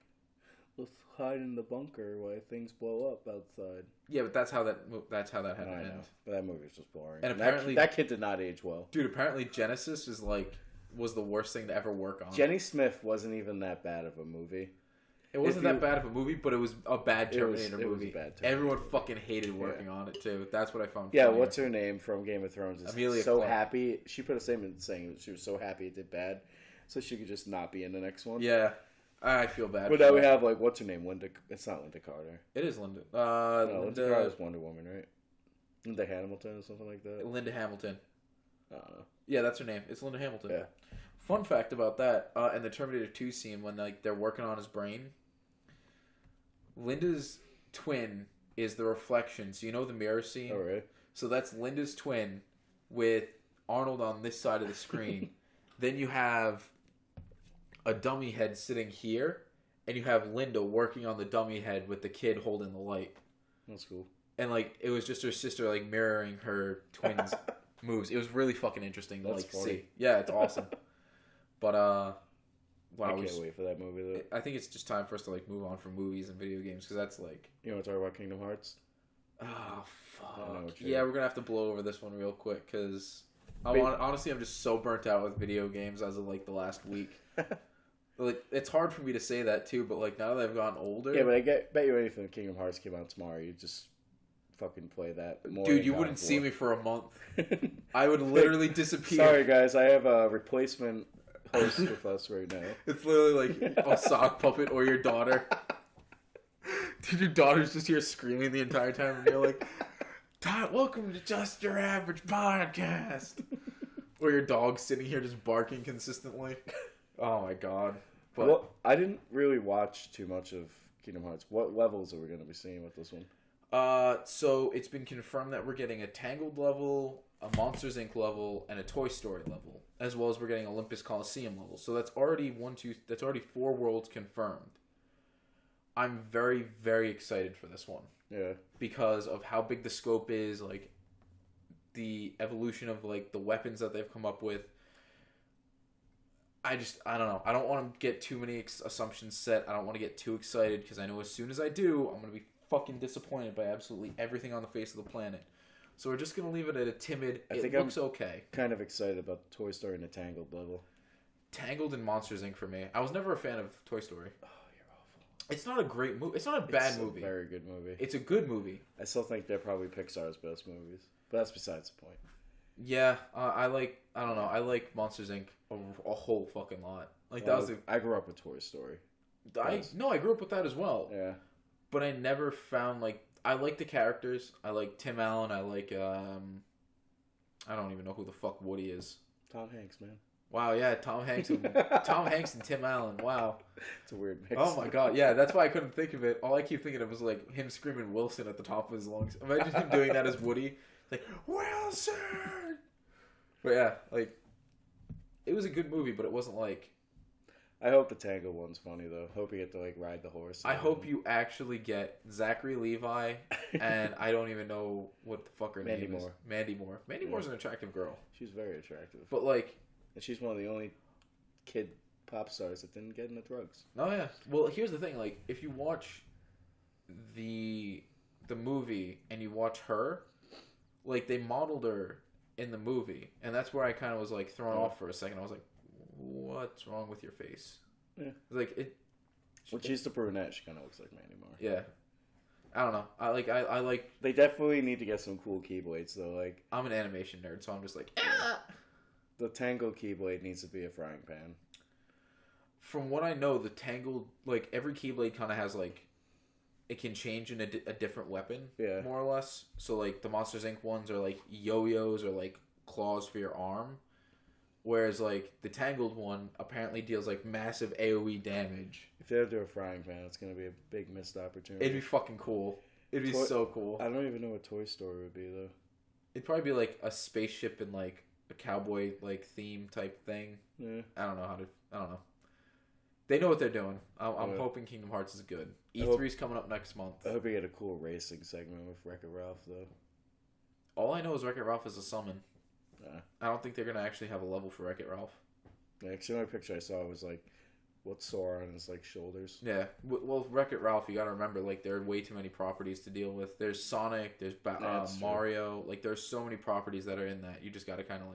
Let's hide in the bunker while things blow up outside.
Yeah, but that's how that had to end.
But that movie was just boring.
And apparently
that kid did not age well.
Dude, apparently Genesis was the worst thing to ever work on.
Jenny Smith wasn't even that bad of a movie.
It wasn't that bad of a movie, but it was a bad Terminator movie.
It was a bad Terminator
Everyone fucking hated working on it too. That's what I found.
Yeah,
funny.
what's her name from Game of Thrones? Is
Amelia
so
Clarke.
happy. She put a statement saying she was so happy it did bad, so she could just not be in the next one.
Yeah, I feel bad.
But now we have what's her name? Linda. It's not Linda Carter.
It is Linda.
No, Linda Carter is Wonder Woman, right? Linda Hamilton or something like that.
Linda Hamilton.
I don't know.
Yeah, that's her name. It's Linda Hamilton.
Yeah.
Fun fact about that, in the Terminator 2 scene when they're working on his brain, Linda's twin is the reflection. So you know the mirror scene?
Oh, really?
So that's Linda's twin with Arnold on this side of the screen. Then you have a dummy head sitting here, and you have Linda working on the dummy head with the kid holding the light.
That's cool.
And it was just her sister mirroring her twin's moves. It was really fucking interesting to see. Yeah, it's awesome. But
I can't wait for that movie though.
I think it's just time for us to move on from movies and video games because that's
You want to talk about Kingdom Hearts?
Oh fuck. Yeah, we're gonna have to blow over this one real quick because honestly I'm just so burnt out with video games as of the last week. It's hard for me to say that too, but now that I've gotten older.
Yeah, but I bet you anything Kingdom Hearts came out tomorrow, you just fucking play that more.
Dude, you wouldn't see me for a month. I would literally disappear.
Sorry guys, I have a replacement host with us right now.
It's literally a sock puppet or your daughter. Dude, your daughter's just here screaming the entire time, and you're like, Todd, welcome to Just Your Average Podcast. Or your dog's sitting here just barking consistently. Oh my god. But,
well, I didn't really watch too much of Kingdom Hearts. What levels are we going to be seeing with this one?
So it's been confirmed that we're getting a Tangled level, a Monsters Inc. level, and a Toy Story level, as well as we're getting Olympus Coliseum level. So that's already that's already 4 worlds confirmed. I'm very, very excited for this one.
Yeah.
Because of how big the scope is, the evolution of the weapons that they've come up with. I don't know. I don't want to get too many assumptions set. I don't want to get too excited because I know as soon as I do, I'm going to be fucking disappointed by absolutely everything on the face of the planet. So we're just going to leave it at a timid, it looks okay.
Kind of excited about the Toy Story and the Tangled level.
Tangled and Monsters Inc. for me. I was never a fan of Toy Story. Oh, you're awful. It's not a great movie. It's not a bad movie.
It's a very good movie.
It's a good movie.
I still think they're probably Pixar's best movies. But that's besides the point.
Yeah, I don't know. I like Monsters Inc. a whole fucking lot.
I grew up with Toy Story.
I grew up with that as well.
Yeah.
But I never found I like the characters. I like Tim Allen. I like I don't even know who the fuck Woody is.
Tom Hanks, man.
Wow, yeah, Tom Hanks and Tim Allen. Wow.
It's a weird mix.
Oh my god, yeah, that's why I couldn't think of it. All I keep thinking of was him screaming Wilson at the top of his lungs. Imagine him doing that as Woody. Wilson. But yeah, it was a good movie, but it wasn't
I hope the Tangled one's funny though. Hope you get to ride the horse.
I hope you actually get Zachary Levi and I don't even know what the fuck her name is. Mandy Moore. Mandy Moore's an attractive girl.
She's very attractive.
But
and she's one of the only kid pop stars that didn't get into drugs.
Oh yeah. Well, here's the thing. If you watch the movie and you watch her, they modeled her in the movie, and that's where I kind of was thrown off for a second. I was like, what's wrong with your face?
Yeah.
When
she's the brunette, she kind of looks like Mandy Moore.
Yeah. I don't know. I like.
They definitely need to get some cool keyblades though.
I'm an animation nerd, so I'm just
The Tangled keyblade needs to be a frying pan.
From what I know, the Tangled every keyblade kind of has it can change in a different weapon. Yeah. More or less. So the Monsters Inc. ones are yo-yos or claws for your arm. Whereas, the Tangled one apparently deals, massive AoE damage.
If they have to do a frying pan, it's going to be a big missed opportunity.
It'd be fucking cool. It'd be so cool.
I don't even know what Toy Story would be, though.
It'd probably be, a spaceship and, a cowboy, theme type thing. Yeah. I don't know. They know what they're doing. I'm hoping Kingdom Hearts is good. E3's coming up next month.
I hope we get a cool racing segment with Wreck-It Ralph, though.
All I know is Wreck-It Ralph is a summon. I don't think they're going to actually have a level for Wreck-It Ralph.
Yeah, actually, the only picture I saw was, what's Sora on his, shoulders.
Yeah. Well, Wreck-It Ralph, you got to remember, there are way too many properties to deal with. There's Sonic, there's Mario. There's so many properties that are in that. You just got to kind of,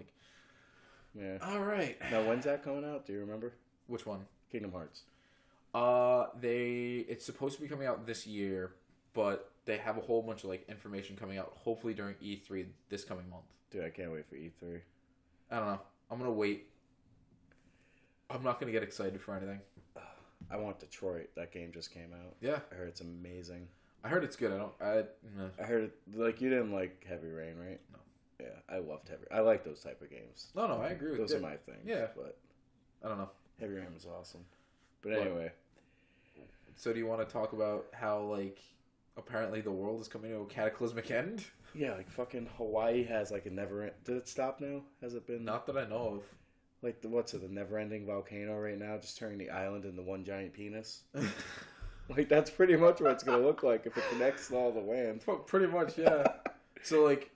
Yeah.
All right.
Now, when's that coming out? Do you remember?
Which one?
Kingdom Hearts.
It's supposed to be coming out this year, but they have a whole bunch of like information coming out. Hopefully during E3 this coming month.
Dude, I can't wait for E3.
I don't know. I'm gonna wait. I'm not gonna get excited for anything.
I want Detroit. That game just came out.
Yeah,
I heard it's amazing.
I heard it's good. I
heard like you didn't like Heavy Rain, right?
No.
Yeah, I loved Heavy. I like those type of games.
No, I agree with
those are my things.
Yeah,
but
I don't know.
Heavy Rain was awesome. But anyway,
so do you want to talk about how like apparently the world is coming to a cataclysmic end?
Yeah, like fucking Hawaii has like a never. Did it stop now? Has it been?
Not that I know of.
Like the never-ending volcano right now, just turning the island into one giant penis. Like that's pretty much what it's gonna look like if it connects all the land.
Pretty much, yeah. So like,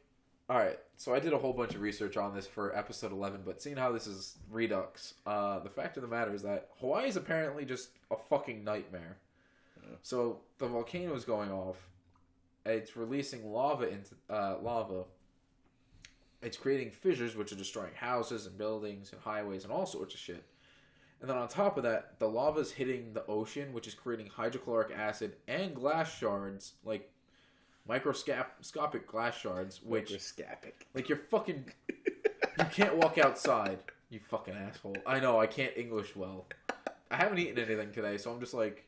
all right. So I did a whole bunch of research on this for episode 11, but seeing how this is Redux, the fact of the matter is that Hawaii is apparently just a fucking nightmare. Yeah. So the volcano is going off. It's releasing lava into lava. It's creating fissures, which are destroying houses and buildings and highways and all sorts of shit. And then on top of that, the lava is hitting the ocean, which is creating hydrochloric acid and glass shards, like microscopic glass shards, which...
Microscopic.
Like, you're fucking... You can't walk outside, you fucking asshole. I know, I can't English well. I haven't eaten anything today, so I'm just like...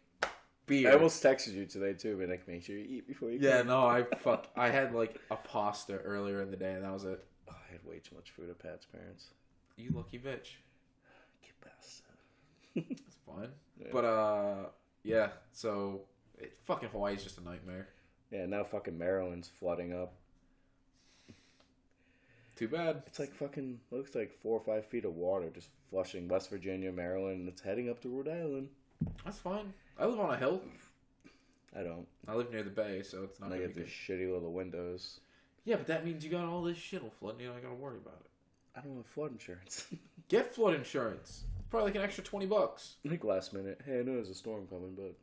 Beer.
I almost texted you today, too, but like, make sure you eat before you
Yeah, no, I had, like, a pasta earlier in the day, and that was it.
Oh, I had way too much food at Pat's parents.
You lucky bitch.
Get pasta.
It's fine. Yeah. But, yeah, so, fucking Hawaii's just a nightmare.
Yeah, now fucking Maryland's flooding up.
Too bad.
It's like fucking, looks like 4 or 5 feet of water just flushing West Virginia, Maryland, and it's heading up to Rhode Island.
That's fine. I live on a hill.
I don't.
I live near the bay, so it's not.
And I get these shitty little windows.
Yeah, but that means you got all this shit will flood and you don't gotta worry about it.
I don't have flood insurance.
Get flood insurance. Probably like an extra $20.
I think last minute. Hey, I know there's a storm coming, but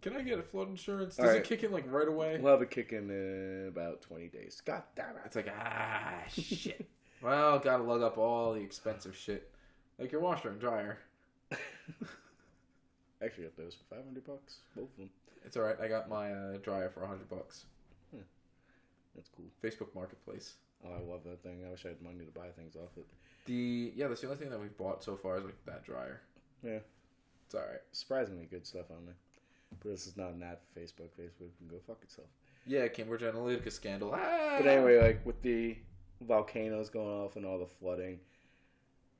can I get a flood insurance? Does it kick in like right away?
We'll have it kick in about 20 days. God damn it!
It's like shit. Well, gotta lug up all the expensive shit, like your washer and dryer.
Actually, got those for $500, both of them.
It's all right. I got my dryer for $100.
That's cool.
Facebook Marketplace.
Oh, I love that thing. I wish I had money to buy things off it.
That's the only thing that we've bought so far is like that dryer.
Yeah,
it's all right.
Surprisingly good stuff on there. But this is not an ad for Facebook. Facebook can go fuck itself.
Yeah, Cambridge Analytica scandal.
But anyway, like with the volcanoes going off and all the flooding,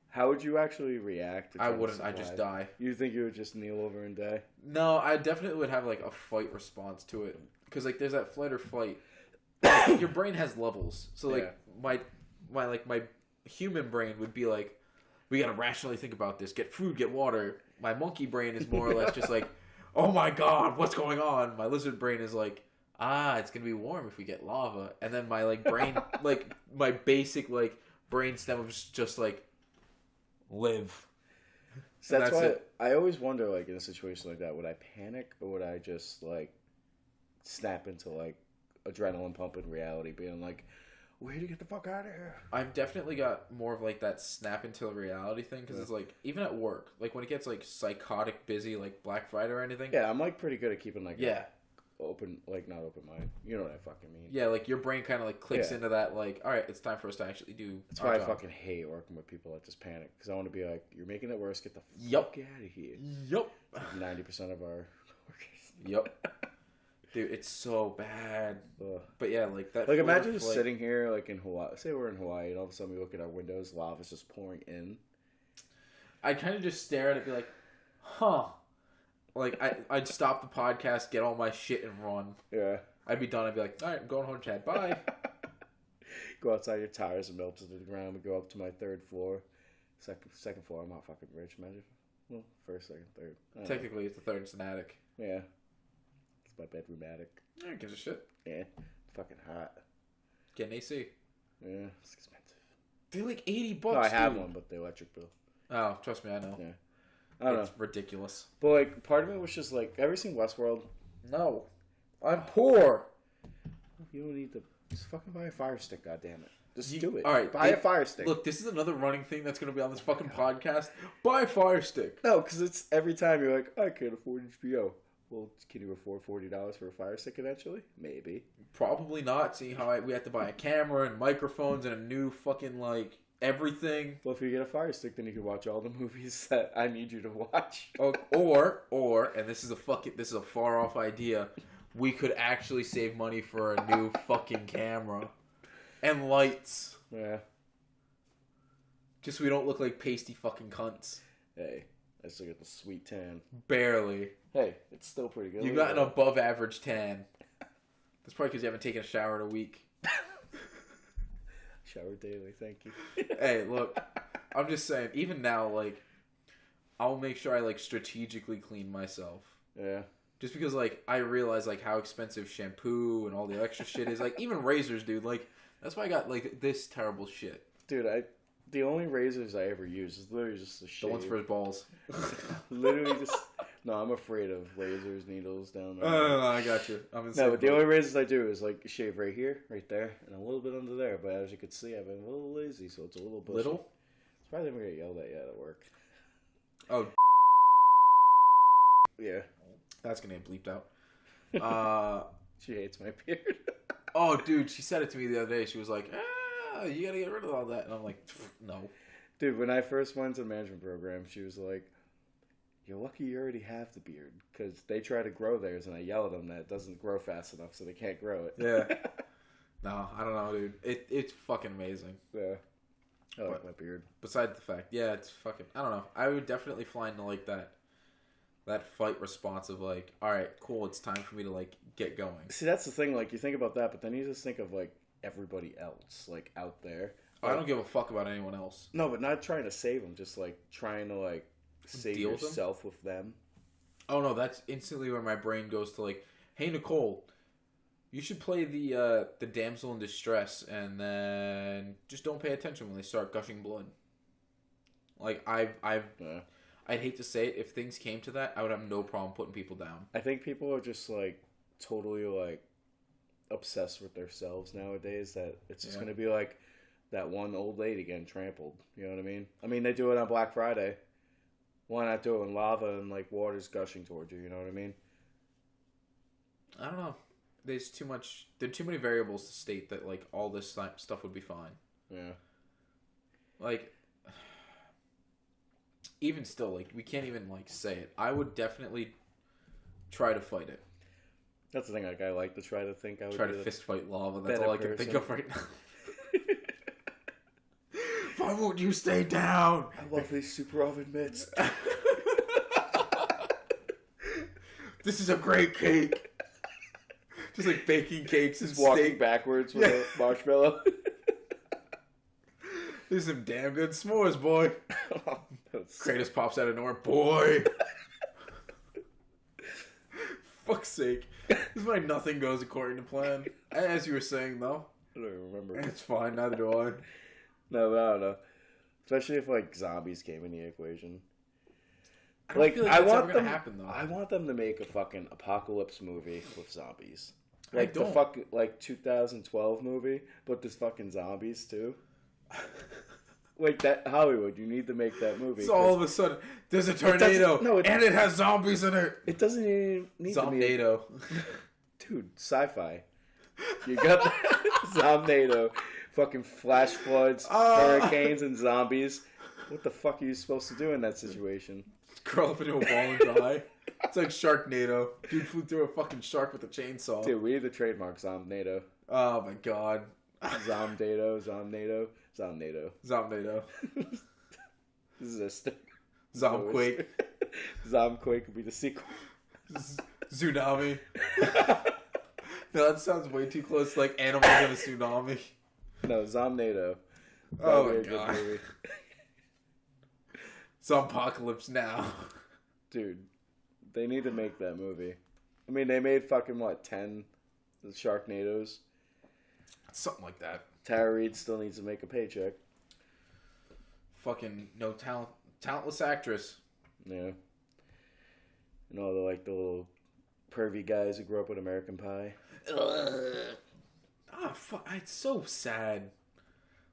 how would you actually react?
I wouldn't. I'd just die.
You think you would just kneel over and die?
No, I definitely would have like a fight response to it. Because like there's that flight or flight. Your brain has levels. So like my human brain would be like, we gotta rationally think about this. Get food, get water. My monkey brain is more or less just like, oh my god, what's going on? My lizard brain is like, it's gonna be warm if we get lava. And then my like brain, like my basic like brain stem was just like, live.
So that's why I always wonder, like in a situation like that, would I panic or would I just like snap into like adrenaline pumping reality, being like, where do you get the fuck out of here? I've
definitely got more of like that snap into reality thing because it's like even at work, like when it gets like psychotic busy, like Black Friday or anything.
Yeah, I'm like pretty good at keeping like open, like not open mind. You know what I fucking mean?
Yeah, like your brain kind of like clicks into that. Like, all right, it's time for us to actually do.
That's why I fucking hate working with people that just panic because I want to be like, you're making it worse. Get the fuck out of here. 90% of our workers. Dude, it's so bad. Ugh. But yeah, like that. Like imagine just sitting here, like in Hawaii. Say we're in Hawaii, and all of a sudden we look at our windows, lava's just pouring in.
I'd kind of just stare at it, and be like, "Huh." Like I'd stop the podcast, get all my shit, and run.
Yeah.
I'd be done. I'd be like, "All right, I'm going home, Chad. Bye."
Go outside, your tires are melted to the ground. We go up to my third floor, second floor. I'm not fucking rich, imagine. Well, first, second, third.
Technically, it's the third. It's an attic.
Yeah. My bedroom attic.
Yeah, who gives a shit?
Yeah, it's fucking hot.
Get an AC.
Yeah, it's expensive.
They're like $80.
No, I have one, but the electric bill.
Oh, trust me, I know.
Yeah, I don't know.
It's ridiculous.
But like, part of it was just like, ever seen Westworld?
No, I'm poor.
You don't need to just fucking buy a fire stick. God damn it. Just do it.
All right,
buy a Fire Stick.
Look, this is another running thing that's going to be on this fucking podcast. Buy a Fire Stick.
No, because it's every time you're like, I can't afford HBO. Well, can you afford $40 for a Fire Stick eventually? Maybe.
Probably not. See how we have to buy a camera and microphones and a new fucking like everything.
Well, if you get a Fire Stick, then you can watch all the movies that I need you to watch.
Or, and this is a far off idea. We could actually save money for a new fucking camera. And lights.
Yeah.
Just so we don't look like pasty fucking cunts.
Hey, I still get the sweet tan.
Barely.
Hey, it's still pretty good.
You got an above average tan. That's probably because you haven't taken a shower in a week.
Shower daily, thank you.
Hey, look. I'm just saying, even now, like, I'll make sure I, like, strategically clean myself.
Yeah. Just
because, like, I realize, like, how expensive shampoo and all the extra shit is. Like, even razors, dude. Like, that's why I got, like, this terrible shit.
Dude, the only razors I ever use is literally just a shave.
The ones for his balls.
Literally just... No, I'm afraid of lasers, needles down there.
No, I got you.
No, but the only razors I do is, like, shave right here, right there, and a little bit under there. But as you can see, I've been a little lazy, so it's a little bushy.
Little?
It's probably never going to get yelled at yet at work.
Oh.
Yeah.
That's going to get bleeped out.
She hates my beard.
Oh, dude, she said it to me the other day. She was like, you got to get rid of all that. And I'm like, no.
Dude, when I first went to the management program, she was like, you're lucky you already have the beard. Because they try to grow theirs, and I yell at them that it doesn't grow fast enough, so they can't grow it.
Yeah. No, I don't know, dude. It's fucking amazing.
Yeah. I like my beard.
Besides the fact, yeah, it's fucking... I don't know. I would definitely fly into, like, that fight response of, like, all right, cool, it's time for me to, like, get going.
See, that's the thing. Like, you think about that, but then you just think of, like, everybody else, like, out there.
I don't give a fuck about anyone else.
No, but not trying to save them. Just, like, trying to, like, save yourself with them.
Oh, no, that's instantly where my brain goes to, like, hey, Nicole, you should play the damsel in distress, and then just don't pay attention when they start gushing blood. Like, I'd hate to say it, if things came to that, I would have no problem putting people down.
I think people are just, like, totally, like, obsessed with themselves nowadays, that it's just going to be, like, that one old lady getting trampled. You know what I mean? I mean, they do it on Black Friday. Why not do it when lava and, like, water's gushing towards you? You know what I mean?
I don't know. There's too much... There are too many variables to state that, like, all this stuff would be fine.
Yeah.
Like... Even still, like, we can't even, like, say it. I would definitely try to fight it.
That's the thing, like, I like to try to think I would
try to fist fight lava. That's all I can think of right now. Why won't you stay down?
I love these super oven mitts.
This is a great cake. Just, like, baking cakes.
Just walking backwards with a marshmallow.
There's some damn good s'mores, boy. Kratos pops out of nowhere. Boy! Fuck's sake. This is why nothing goes according to plan. As you were saying, though.
I don't even remember.
It's fine, neither do I.
No, but I don't know. Especially if, like, zombies came in the equation.
I don't feel like that's ever gonna happen, though.
I want them to make a fucking apocalypse movie with zombies. Like the fucking, like, 2012 movie, but there's fucking zombies, too. Like, that Hollywood, you need to make that movie.
So all of a sudden, there's a tornado, and it has zombies in it.
It doesn't even need to be...
Zomnado.
Dude, sci-fi. You got Zomnado. Fucking flash floods, hurricanes, and zombies. What the fuck are you supposed to do in that situation?
Curl up into a ball and die. It's like Sharknado. Dude flew through a fucking shark with a chainsaw.
Dude, we need the trademark Zomnado.
Oh my god.
Zomnado. This is a
Zomquake.
Zomquake would be the sequel.
Tsunami. No, that sounds way too close to, like, animals in a tsunami.
No, Zomnado.
Oh my god. Zompocalypse now.
Dude, they need to make that movie. I mean, they made fucking, what, 10 Sharknadoes?
Something like that.
Tara Reid still needs to make a paycheck.
Fucking no talent. Talentless actress.
Yeah. And all the, like, the little pervy guys who grew up with American Pie.
Fuck. It's so sad.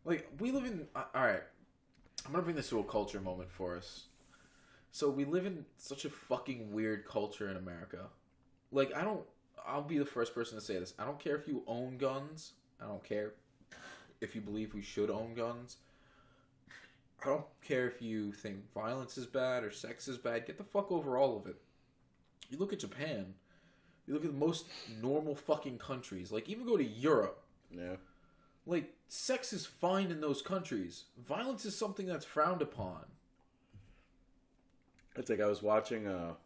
Like, we live in... Alright, I'm gonna bring this to a culture moment for us. So, we live in such a fucking weird culture in America. Like, I'll be the first person to say this. I don't care if you own guns. I don't care if you believe we should own guns. I don't care if you think violence is bad or sex is bad. Get the fuck over all of it. You look at Japan. You look at the most normal fucking countries. Like, even go to Europe.
Yeah.
Like, sex is fine in those countries. Violence is something that's frowned upon.
It's like I was watching a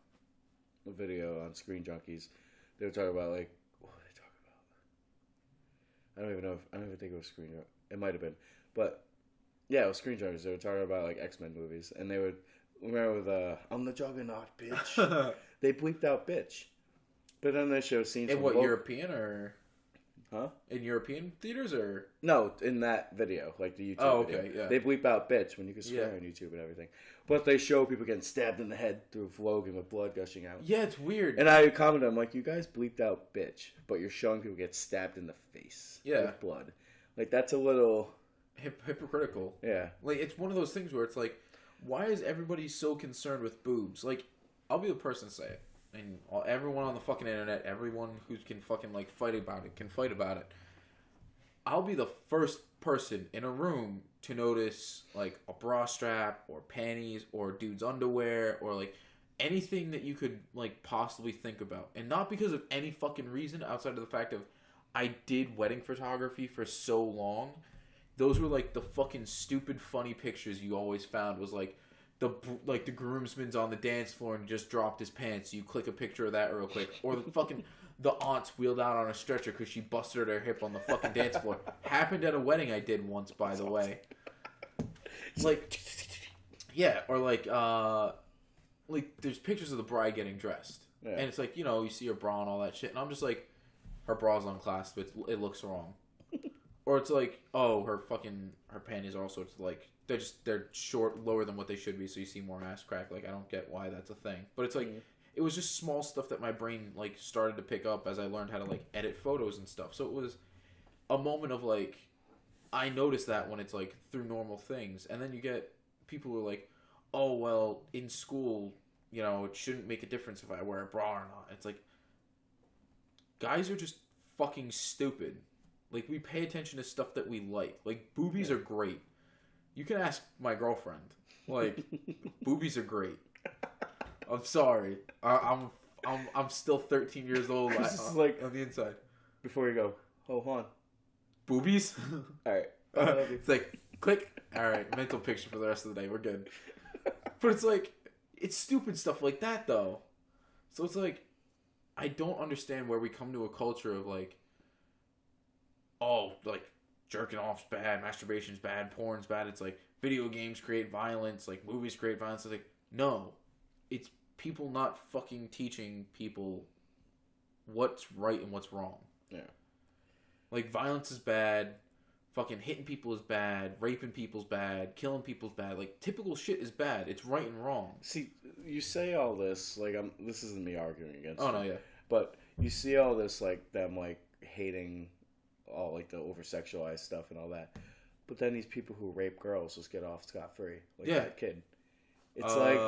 video on Screen Junkies. They were talking about, like, what were they talking about? I don't even think it was Screen Junkies. It might have been. But, yeah, it was Screen Junkies. They were talking about, like, XMen movies. And they would, remember with, I'm the Juggernaut, bitch. They bleeped out bitch. But then they show scenes
in what, European or...
Huh?
In European theaters or?
No, in that video, like the YouTube video.
Yeah.
They bleep out bitch when you can swear on YouTube and everything. But they show people getting stabbed in the head through Logan with blood gushing out.
Yeah, it's weird.
And I commented, I'm like, you guys bleeped out bitch, but you're showing people get stabbed in the face with blood. Like, that's a little...
hypocritical.
Yeah.
Like, it's one of those things where it's like, why is everybody so concerned with boobs? Like, I'll be the person to say it. And everyone on the fucking internet, everyone who can fucking, like, fight about it, can fight about it. I'll be the first person in a room to notice, like, a bra strap or panties or dude's underwear or, like, anything that you could, like, possibly think about. And not because of any fucking reason outside of the fact of I did wedding photography for so long. Those were, like, the fucking stupid funny pictures you always found was, like, the groomsman's on the dance floor and just dropped his pants. You click a picture of that real quick. Or the aunt's wheeled out on a stretcher because she busted her hip on the fucking dance floor. Happened at a wedding I did once, by the way. Like, yeah, or like there's pictures of the bride getting dressed. Yeah. And it's like, you know, you see her bra and all that shit. And I'm just like, her bra's unclasped, but it looks wrong. Or it's like, oh, her panties are all sorts of like, they're short, lower than what they should be, so you see more ass crack. Like, I don't get why that's a thing. But it's like, it was just small stuff that my brain, like, started to pick up as I learned how to, like, edit photos and stuff. So it was a moment of, like, I noticed that when it's, like, through normal things. And then you get people who are like, oh, well, in school, you know, it shouldn't make a difference if I wear a bra or not. It's like, guys are just fucking stupid. Like, we pay attention to stuff that we like. Like, boobies are great. You can ask my girlfriend. Like, boobies are great. I'm sorry. I'm still 13 years old.
Like,
on the inside.
Before you go, hold on.
Boobies?
All right.
It's like, click. All right, mental picture for the rest of the day. We're good. But it's like, it's stupid stuff like that, though. So it's like, I don't understand where we come to a culture of like, oh, like, jerking off's bad, masturbation's bad, porn's bad. It's like, video games create violence, like, movies create violence. It's like, no. It's people not fucking teaching people what's right and what's wrong.
Yeah. Like,
violence is bad, fucking hitting people is bad, raping people's bad, killing people's bad. Like, typical shit is bad. It's right and wrong.
See, you say all this, like, this isn't me arguing against
you. Oh, no, yeah.
But you see all this, like, them, like, hating all, like, the over-sexualized stuff and all that. But then these people who rape girls just get off scot-free. Like that kid. It's like,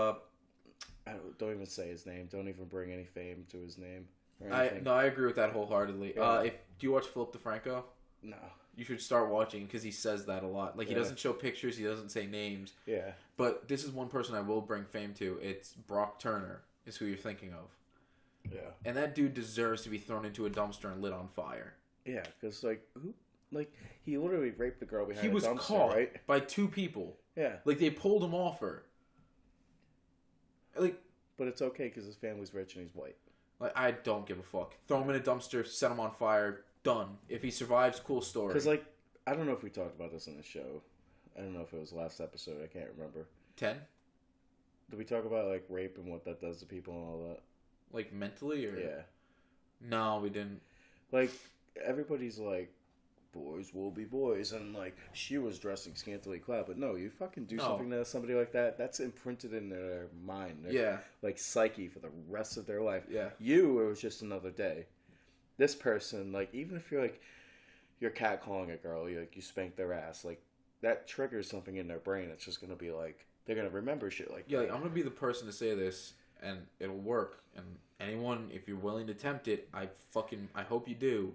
I don't even say his name. Don't even bring any fame to his name.
I agree with that wholeheartedly. Yeah. Do you watch Philip DeFranco?
No.
You should start watching because he says that a lot. Like, he doesn't show pictures. He doesn't say names.
Yeah.
But this is one person I will bring fame to. It's Brock Turner is who you're thinking of.
Yeah.
And that dude deserves to be thrown into a dumpster and lit on fire.
Yeah, because, like, he literally raped the girl behind
a dumpster,
He was caught
by two people.
Yeah.
Like, they pulled him off her. Like,
but it's okay because his family's rich and he's white.
Like, I don't give a fuck. Throw him in a dumpster, set him on fire, done. If he survives, cool story.
Because, like, I don't know if we talked about this on the show. I don't know if it was last episode. I can't remember.
10?
Did we talk about, like, rape and what that does to people and all that?
Like, mentally? Or...
Yeah.
No, we didn't.
Like, everybody's like, boys will be boys, and like, she was dressing scantily clad, but no, you fucking do something to somebody like that, that's imprinted in their mind, their, like, psyche for the rest of their life.
Yeah.
It was just another day. This person, like, even if you're like, you're catcalling a girl, you spank their ass, like, that triggers something in their brain. It's just gonna be like they're gonna remember shit like
yeah.
that.
Like, I'm gonna be the person to say this, and it'll work. And anyone, if you're willing to tempt it, I hope you do.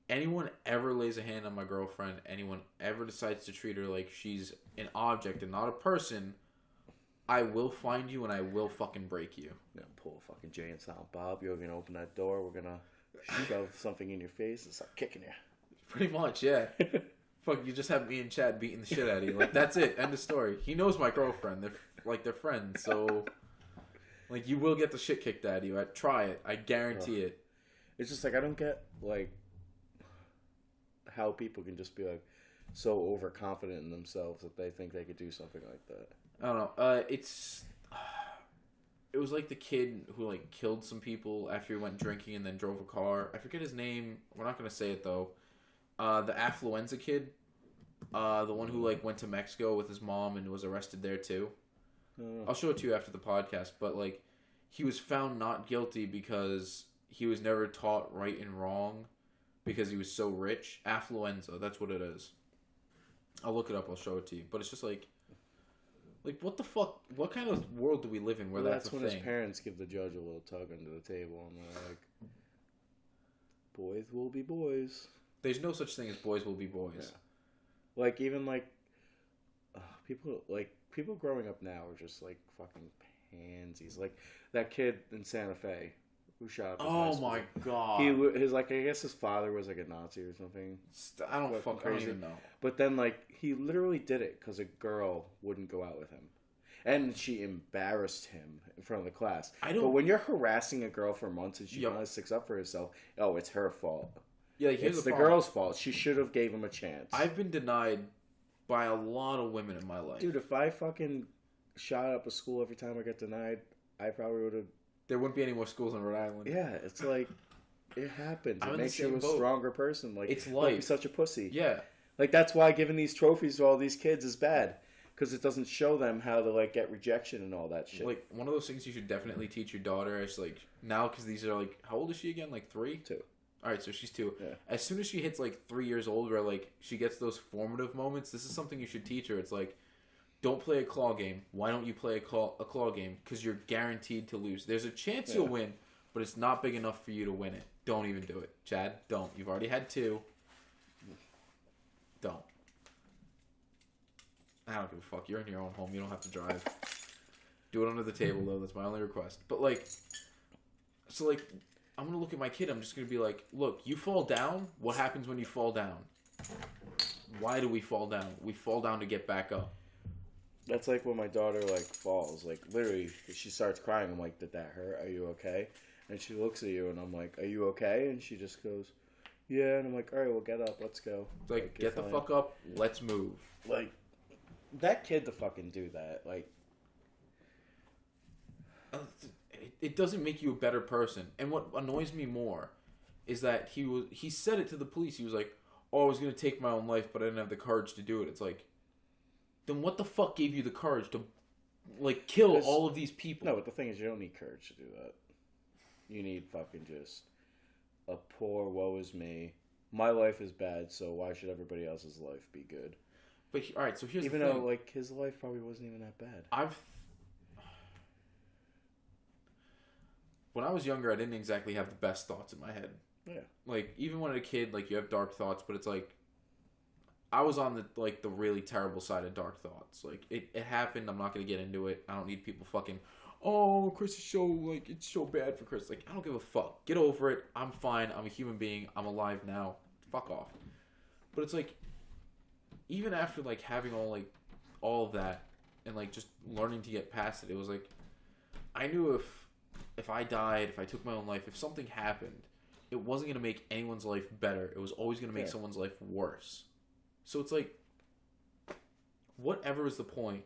Anyone ever lays a hand on my girlfriend, anyone ever decides to treat her like she's an object and not a person, I will find you and I will fucking break you.
I'm gonna pull a fucking Jay and Silent Bob. You're gonna open that door. We're gonna shove something in your face and start kicking you.
Pretty much, yeah. Fuck, you just have me and Chad beating the shit out of you. Like, that's it. End of story. He knows my girlfriend. They're friends, so... Like, you will get the shit kicked out of you. Try it. I guarantee it.
It's just like, I don't get, like, how people can just be, like, so overconfident in themselves that they think they could do something like that.
I don't know. It was like the kid who, like, killed some people after he went drinking and then drove a car. I forget his name. We're not going to say it, though. The affluenza kid. The one who, like, went to Mexico with his mom and was arrested there, too. I'll show it to you after the podcast, but, like, he was found not guilty because he was never taught right and wrong because he was so rich. Affluenza, that's what it is. I'll look it up, I'll show it to you. But it's just like what the fuck? What kind of world do we live in where that's a thing?
That's when his parents give the judge a little tug under the table and they're like, boys will be boys.
There's no such thing as boys will be boys.
Yeah. Like, even, like, people growing up now are just, like, fucking pansies. Like, that kid in Santa Fe who shot up his high school.
My god.
I guess his father was, like, a Nazi or something.
I don't even know.
But then, like, he literally did it because a girl wouldn't go out with him. And she embarrassed him in front of the class. But when you're harassing a girl for months and she finally sticks up for herself, oh, it's her fault.
Yeah,
it's the girl's fault. She should have gave him a chance.
I've been denied by a lot of women in my life.
Dude, if I fucking shot up a school every time I got denied, I probably would have...
There wouldn't be any more schools in Rhode Island.
Yeah, it's like, it happens. It makes you a stronger person. Like,
it's
don't be such a pussy.
Yeah.
Like, that's why giving these trophies to all these kids is bad. Because it doesn't show them how to, like, get rejection and all that shit.
Like, one of those things you should definitely teach your daughter is, like, now, because these are, like, how old is she again? Like, 3?
2.
Alright, so she's 2.
Yeah.
As soon as she hits, like, 3 years old, where, like, she gets those formative moments, this is something you should teach her. It's like, don't play a claw game. Why don't you play a claw game? Because you're guaranteed to lose. There's a chance you'll win, but it's not big enough for you to win it. Don't even do it. Chad, don't. You've already had 2. Don't. I don't give a fuck. You're in your own home. You don't have to drive. Do it under the table, though. That's my only request. But, like, so, like, I'm going to look at my kid. I'm just going to be like, look, you fall down. What happens when you fall down? Why do we fall down? We fall down to get back up.
That's like when my daughter, like, falls. Like, literally, she starts crying. I'm like, did that hurt? Are you okay? And she looks at you, and I'm like, are you okay? And she just goes, yeah. And I'm like, all right, well, get up. Let's go.
It's like get the fuck up. Let's move.
Like, that kid to fucking do that, like...
It doesn't make you a better person. And what annoys me more is that he said it to the police. He was like, oh, I was going to take my own life, but I didn't have the courage to do it. It's like, then what the fuck gave you the courage to, like, kill all of these people?
No, but the thing is, you don't need courage to do that. You need fucking just a poor woe is me. My life is bad, so why should everybody else's life be good?
But, alright, so here's the thing.
Even though, like, his life probably wasn't even that bad.
When I was younger, I didn't exactly have the best thoughts in my head.
Yeah.
Like, even when a kid, like, you have dark thoughts, but it's like, I was on the really terrible side of dark thoughts. Like, it happened, I'm not going to get into it. I don't need people fucking, oh, Chris is so, like, it's so bad for Chris. Like, I don't give a fuck. Get over it. I'm fine. I'm a human being. I'm alive now. Fuck off. But it's like, even after, like, having all of that, and, like, just learning to get past it, it was like, I knew if I died, if I took my own life, if something happened, it wasn't going to make anyone's life better. It was always going to make someone's life worse. So it's like, whatever is the point?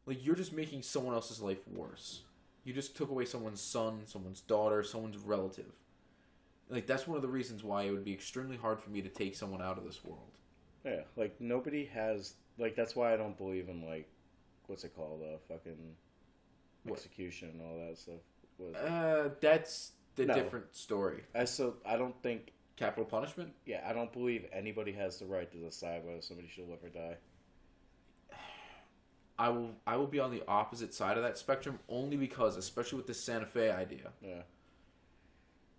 Like, you're just making someone else's life worse. You just took away someone's son, someone's daughter, someone's relative. Like, that's one of the reasons why it would be extremely hard for me to take someone out of this world. Yeah,
like, nobody has... Like, that's why I don't believe in, like, what's it called? Fucking execution and all that stuff.
That's the different story.
I don't think...
Capital punishment?
Yeah, I don't believe anybody has the right to decide whether somebody should live or die.
I will be on the opposite side of that spectrum only because, especially with this Santa Fe idea,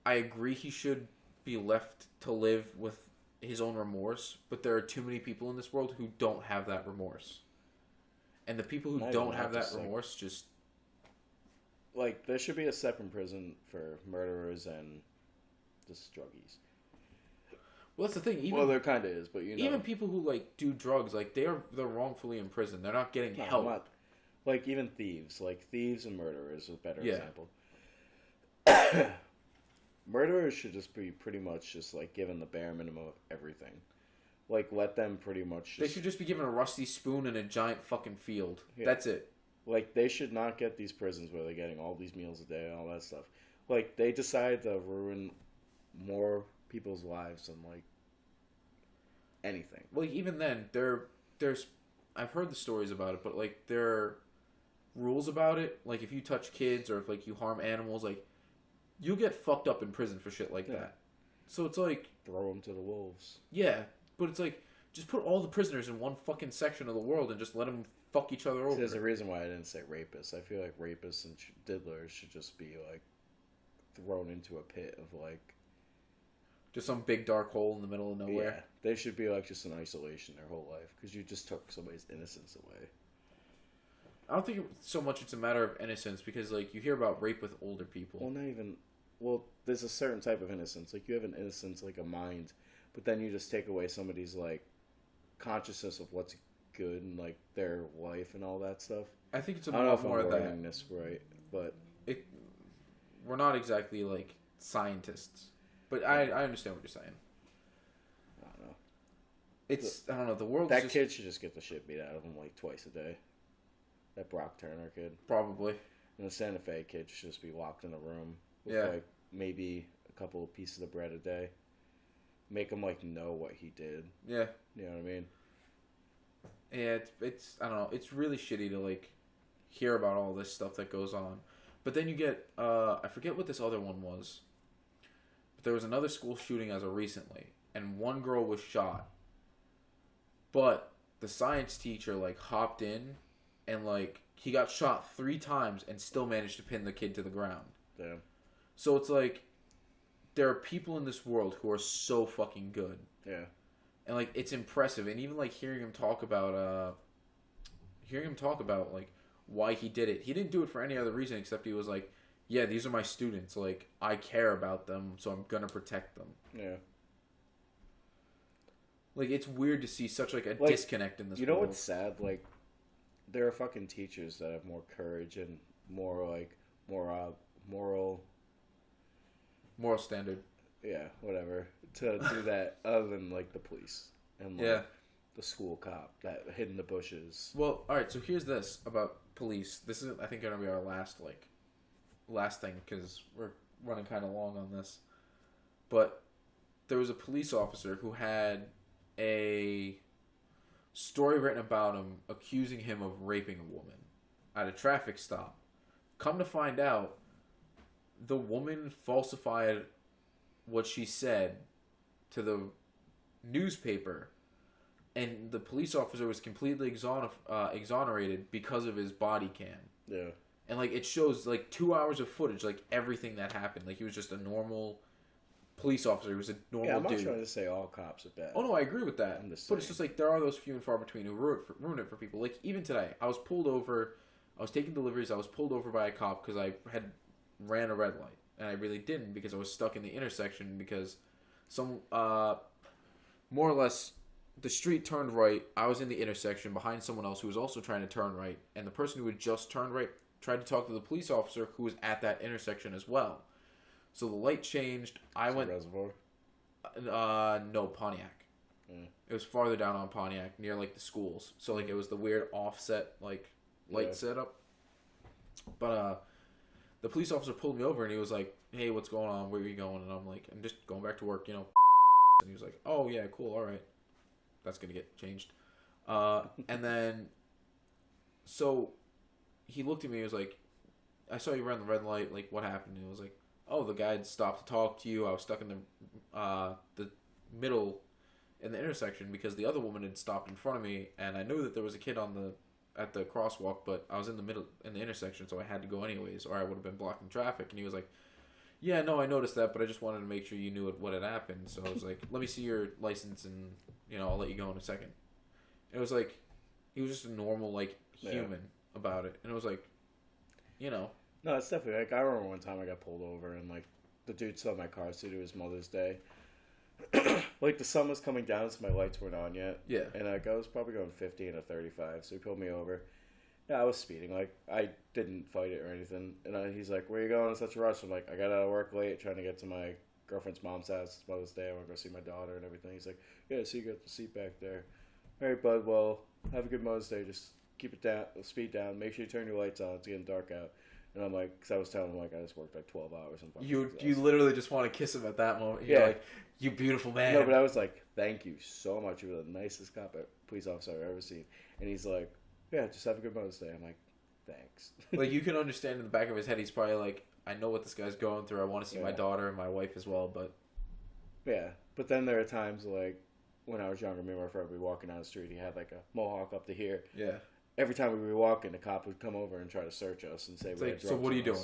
I agree he should be left to live with his own remorse, but there are too many people in this world who don't have that remorse. And the people who don't have that remorse just...
Like, there should be a separate prison for murderers and just druggies.
Well, that's the thing.
There kind of is, but you know.
Even people who, like, do drugs, like, they're wrongfully in prison. They're not getting help.
Not, like, even thieves. Like, thieves and murderers is a better example. Murderers should just be pretty much just, like, given the bare minimum of everything. Like, let them pretty much just...
They should just be given a rusty spoon in a giant fucking field. Yeah. That's it.
Like, they should not get these prisons where they're getting all these meals a day and all that stuff. Like, they decide to ruin more people's lives than, like, anything.
Well, even then, there's... I've heard the stories about it, but, like, there are rules about it. Like, if you touch kids or if, like, you harm animals, like, you'll get fucked up in prison for shit like that. So it's like...
Throw them to the wolves.
Yeah, but it's like, just put all the prisoners in one fucking section of the world and just let them fuck each other over.
There's a reason why I didn't say rapists. I feel like rapists and diddlers should just be, like, thrown into a pit of, like...
Just some big dark hole in the middle of nowhere.
Yeah, they should be, like, just in isolation their whole life, because you just took somebody's innocence away.
I don't think so much it's a matter of innocence, because, like, you hear about rape with older people.
Well, not even... Well, there's a certain type of innocence. Like, you have an innocence, like a mind, but then you just take away somebody's, like, consciousness of what's good and, like, their life and all that stuff.
I think it's a
I don't know if
more
I'm
of
wording this right, but...
We're not exactly, like, scientists. But I understand what you're saying.
I don't know.
I don't know, the world
That kid should just get the shit beat out of him, like, twice a day. That Brock Turner kid.
Probably.
And the Santa Fe kid should just be locked in a room with, like, maybe a couple of pieces of bread a day. Make him, like, know what he did.
Yeah.
You know what I mean?
Yeah, it's I don't know, it's really shitty to, like, hear about all this stuff that goes on. But then you get, I forget what this other one was. But there was another school shooting as of recently. And one girl was shot. But the science teacher, like, hopped in. And, like, he got shot 3 times and still managed to pin the kid to the ground.
Damn.
So it's like, there are people in this world who are so fucking good.
Yeah.
And, like, it's impressive. And even, like, hearing him talk about, like, why he did it. He didn't do it for any other reason except he was like, yeah, these are my students. Like, I care about them, so I'm gonna protect them.
Yeah.
Like, it's weird to see such, like, a disconnect in this world.
You know what's sad? Like, there are fucking teachers that have more courage and more, like, moral
standard.
Yeah, whatever. To do that other than, like, the police. And, like, the school cop that hid in the bushes.
Well, alright, so here's this about police. This is, I think, gonna be our last thing, because we're running kind of long on this. But there was a police officer who had a story written about him accusing him of raping a woman at a traffic stop. Come to find out, the woman falsified what she said to the newspaper, and the police officer was completely exonerated because of his body cam.
Yeah.
And, like, it shows, like, 2 hours of footage, like, everything that happened. Like, he was just a normal police officer. He was a normal dude.
I'm not trying to say all cops are bad.
Oh, no, I agree with that.
I'm just
saying. But it's just, like, there are those few and far between who ruin it for people. Like, even today, I was pulled over. I was taking deliveries. I was pulled over by a cop because I had ran a red light. And I really didn't because I was stuck in the intersection because some, more or less, the street turned right. I was in the intersection behind someone else who was also trying to turn right. And the person who had just turned right tried to talk to the police officer who was at that intersection as well. So the light changed. I went...
Reservoir?
No, Pontiac. It was farther down on Pontiac, near, like, the schools. So, like, it was the weird offset, like, light setup. But, the police officer pulled me over and he was like, hey, what's going on? Where are you going? And I'm like, I'm just going back to work, you know. And he was like, oh, yeah, cool, all right. That's going to get changed. And then, so... he looked at me and was like, I saw you ran the red light, like, what happened? And he was like, oh, the guy had stopped to talk to you. I was stuck in the middle in the intersection because the other woman had stopped in front of me, and I knew that there was a kid on the at the crosswalk, but I was in the intersection, so I had to go anyways, or I would have been blocking traffic. And he was like, yeah, no, I noticed that, but I just wanted to make sure you knew what had happened. So I was like, let me see your license, and I'll let you go in a second. And it was like, he was just a normal human about it, and it was like,
No, it's definitely I remember one time I got pulled over, and the dude saw my car seat. It was Mother's Day. The sun was coming down, so my lights weren't on yet.
Yeah.
And I was probably going 50 and a 35, so he pulled me over. Yeah, I was speeding. I didn't fight it or anything. And he's like, where you going in such a rush? I'm like, I got out of work late, trying to get to my girlfriend's mom's house. It's Mother's Day. I want to go see my daughter and everything. He's like, yeah, so you got the seat back there. All right, bud, well, have a good Mother's Day. Just keep it down, speed down. Make sure you turn your lights on. It's getting dark out. And I'm like, because I was telling him, I just worked 12 hours. And
you literally just want to kiss him at that moment. You're like, you beautiful man.
No, but I was like, thank you so much. You were the nicest police officer I've ever seen. And he's like, yeah, just have a good Mother's Day. I'm like, thanks.
You can understand in the back of his head, he's probably like, I know what this guy's going through. I want to see my daughter and my wife as well, but...
Yeah, but then there are times, when I was younger, me and my friend would be walking down the street. He had, a mohawk up to here.
Yeah.
Every time we were walking, the cop would come over and try to search us and say,
so what are you doing?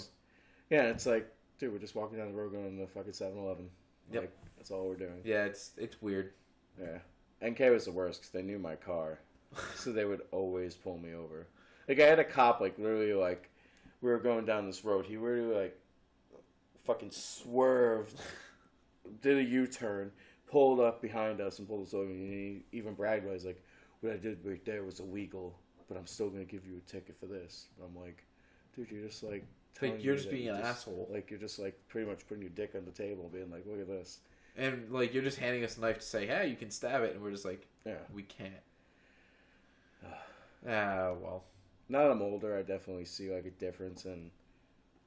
Yeah, and it's like, dude, we're just walking down the road going to the fucking 7-Eleven.
Yep.
That's all we're doing.
Yeah, it's weird.
Yeah. NK was the worst because they knew my car. So they would always pull me over. I had a cop, literally, we were going down this road. He really, fucking swerved, did a U-turn, pulled up behind us and pulled us over. And he even bragged, he's like, what I did right there was illegal, but I'm still going to give you a ticket for this. And I'm like, dude, you're just,
you're just being an asshole.
You're just, pretty much putting your dick on the table, being like, look at this.
And, you're just handing us a knife to say, hey, you can stab it. And we're just like, yeah, we can't. Well.
Now that I'm older, I definitely see, a difference in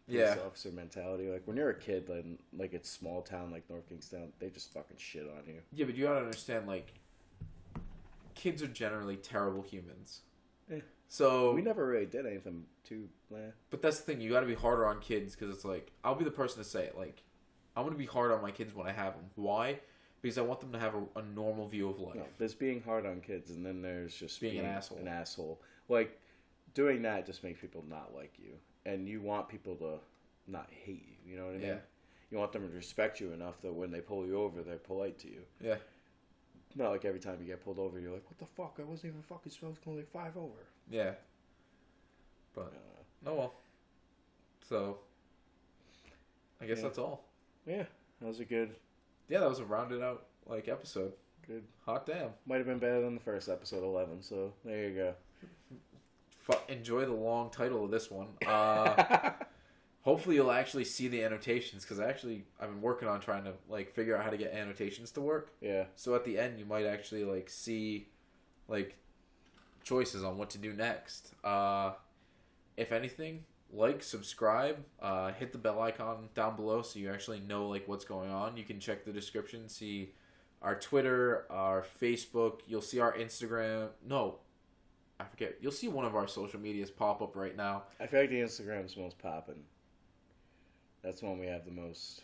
police officer mentality. When you're a kid, it's small town, North Kingstown, they just fucking shit on you.
Yeah, but you gotta understand, kids are generally terrible humans.
Yeah.
So...
We never really did anything too...
But that's the thing, you gotta be harder on kids, because it's I'll be the person to say it, I'm gonna be hard on my kids when I have them. Why? Because I want them to have a normal view of life. No,
there's being hard on kids, and then there's just
being an asshole.
An asshole. Doing that just makes people not like you. And you want people to not hate you. You know what I mean?
Yeah.
You want them to respect you enough that when they pull you over, they're polite to you.
Yeah.
Not every time you get pulled over, you're like, what the fuck? I wasn't even fucking supposed to go 5 over.
Yeah. But, oh well. So, I guess that's all.
Yeah. That was a good...
Yeah, that was a rounded out, episode.
Good.
Hot damn.
Might have been better than the first episode, 11, so there you go.
Enjoy the long title of this one. Hopefully you'll actually see the annotations, because I've been working on trying to figure out how to get annotations to work.
Yeah.
So at the end you might actually see choices on what to do next. If anything, subscribe, hit the bell icon down below so you actually know what's going on. You can check the description, see our Twitter, our Facebook. You'll see our Instagram. No. I forget. You'll see one of our social medias pop up right now.
I feel like the Instagram's most poppin'. That's one we have the most.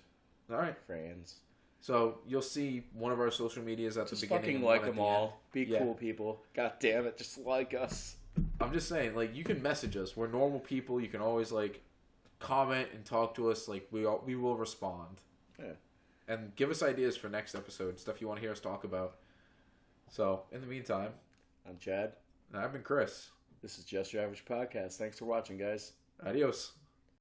All right,
friends.
So you'll see one of our social medias at the beginning.
Just fucking like them all. Be cool, people. God damn it, just like us.
I'm just saying, you can message us. We're normal people. You can always comment and talk to us. We will respond.
Yeah.
And give us ideas for next episode, stuff you want to hear us talk about. So in the meantime,
I'm Chad.
And I've been Chris.
This is Just Your Average Podcast. Thanks for watching, guys.
Adios.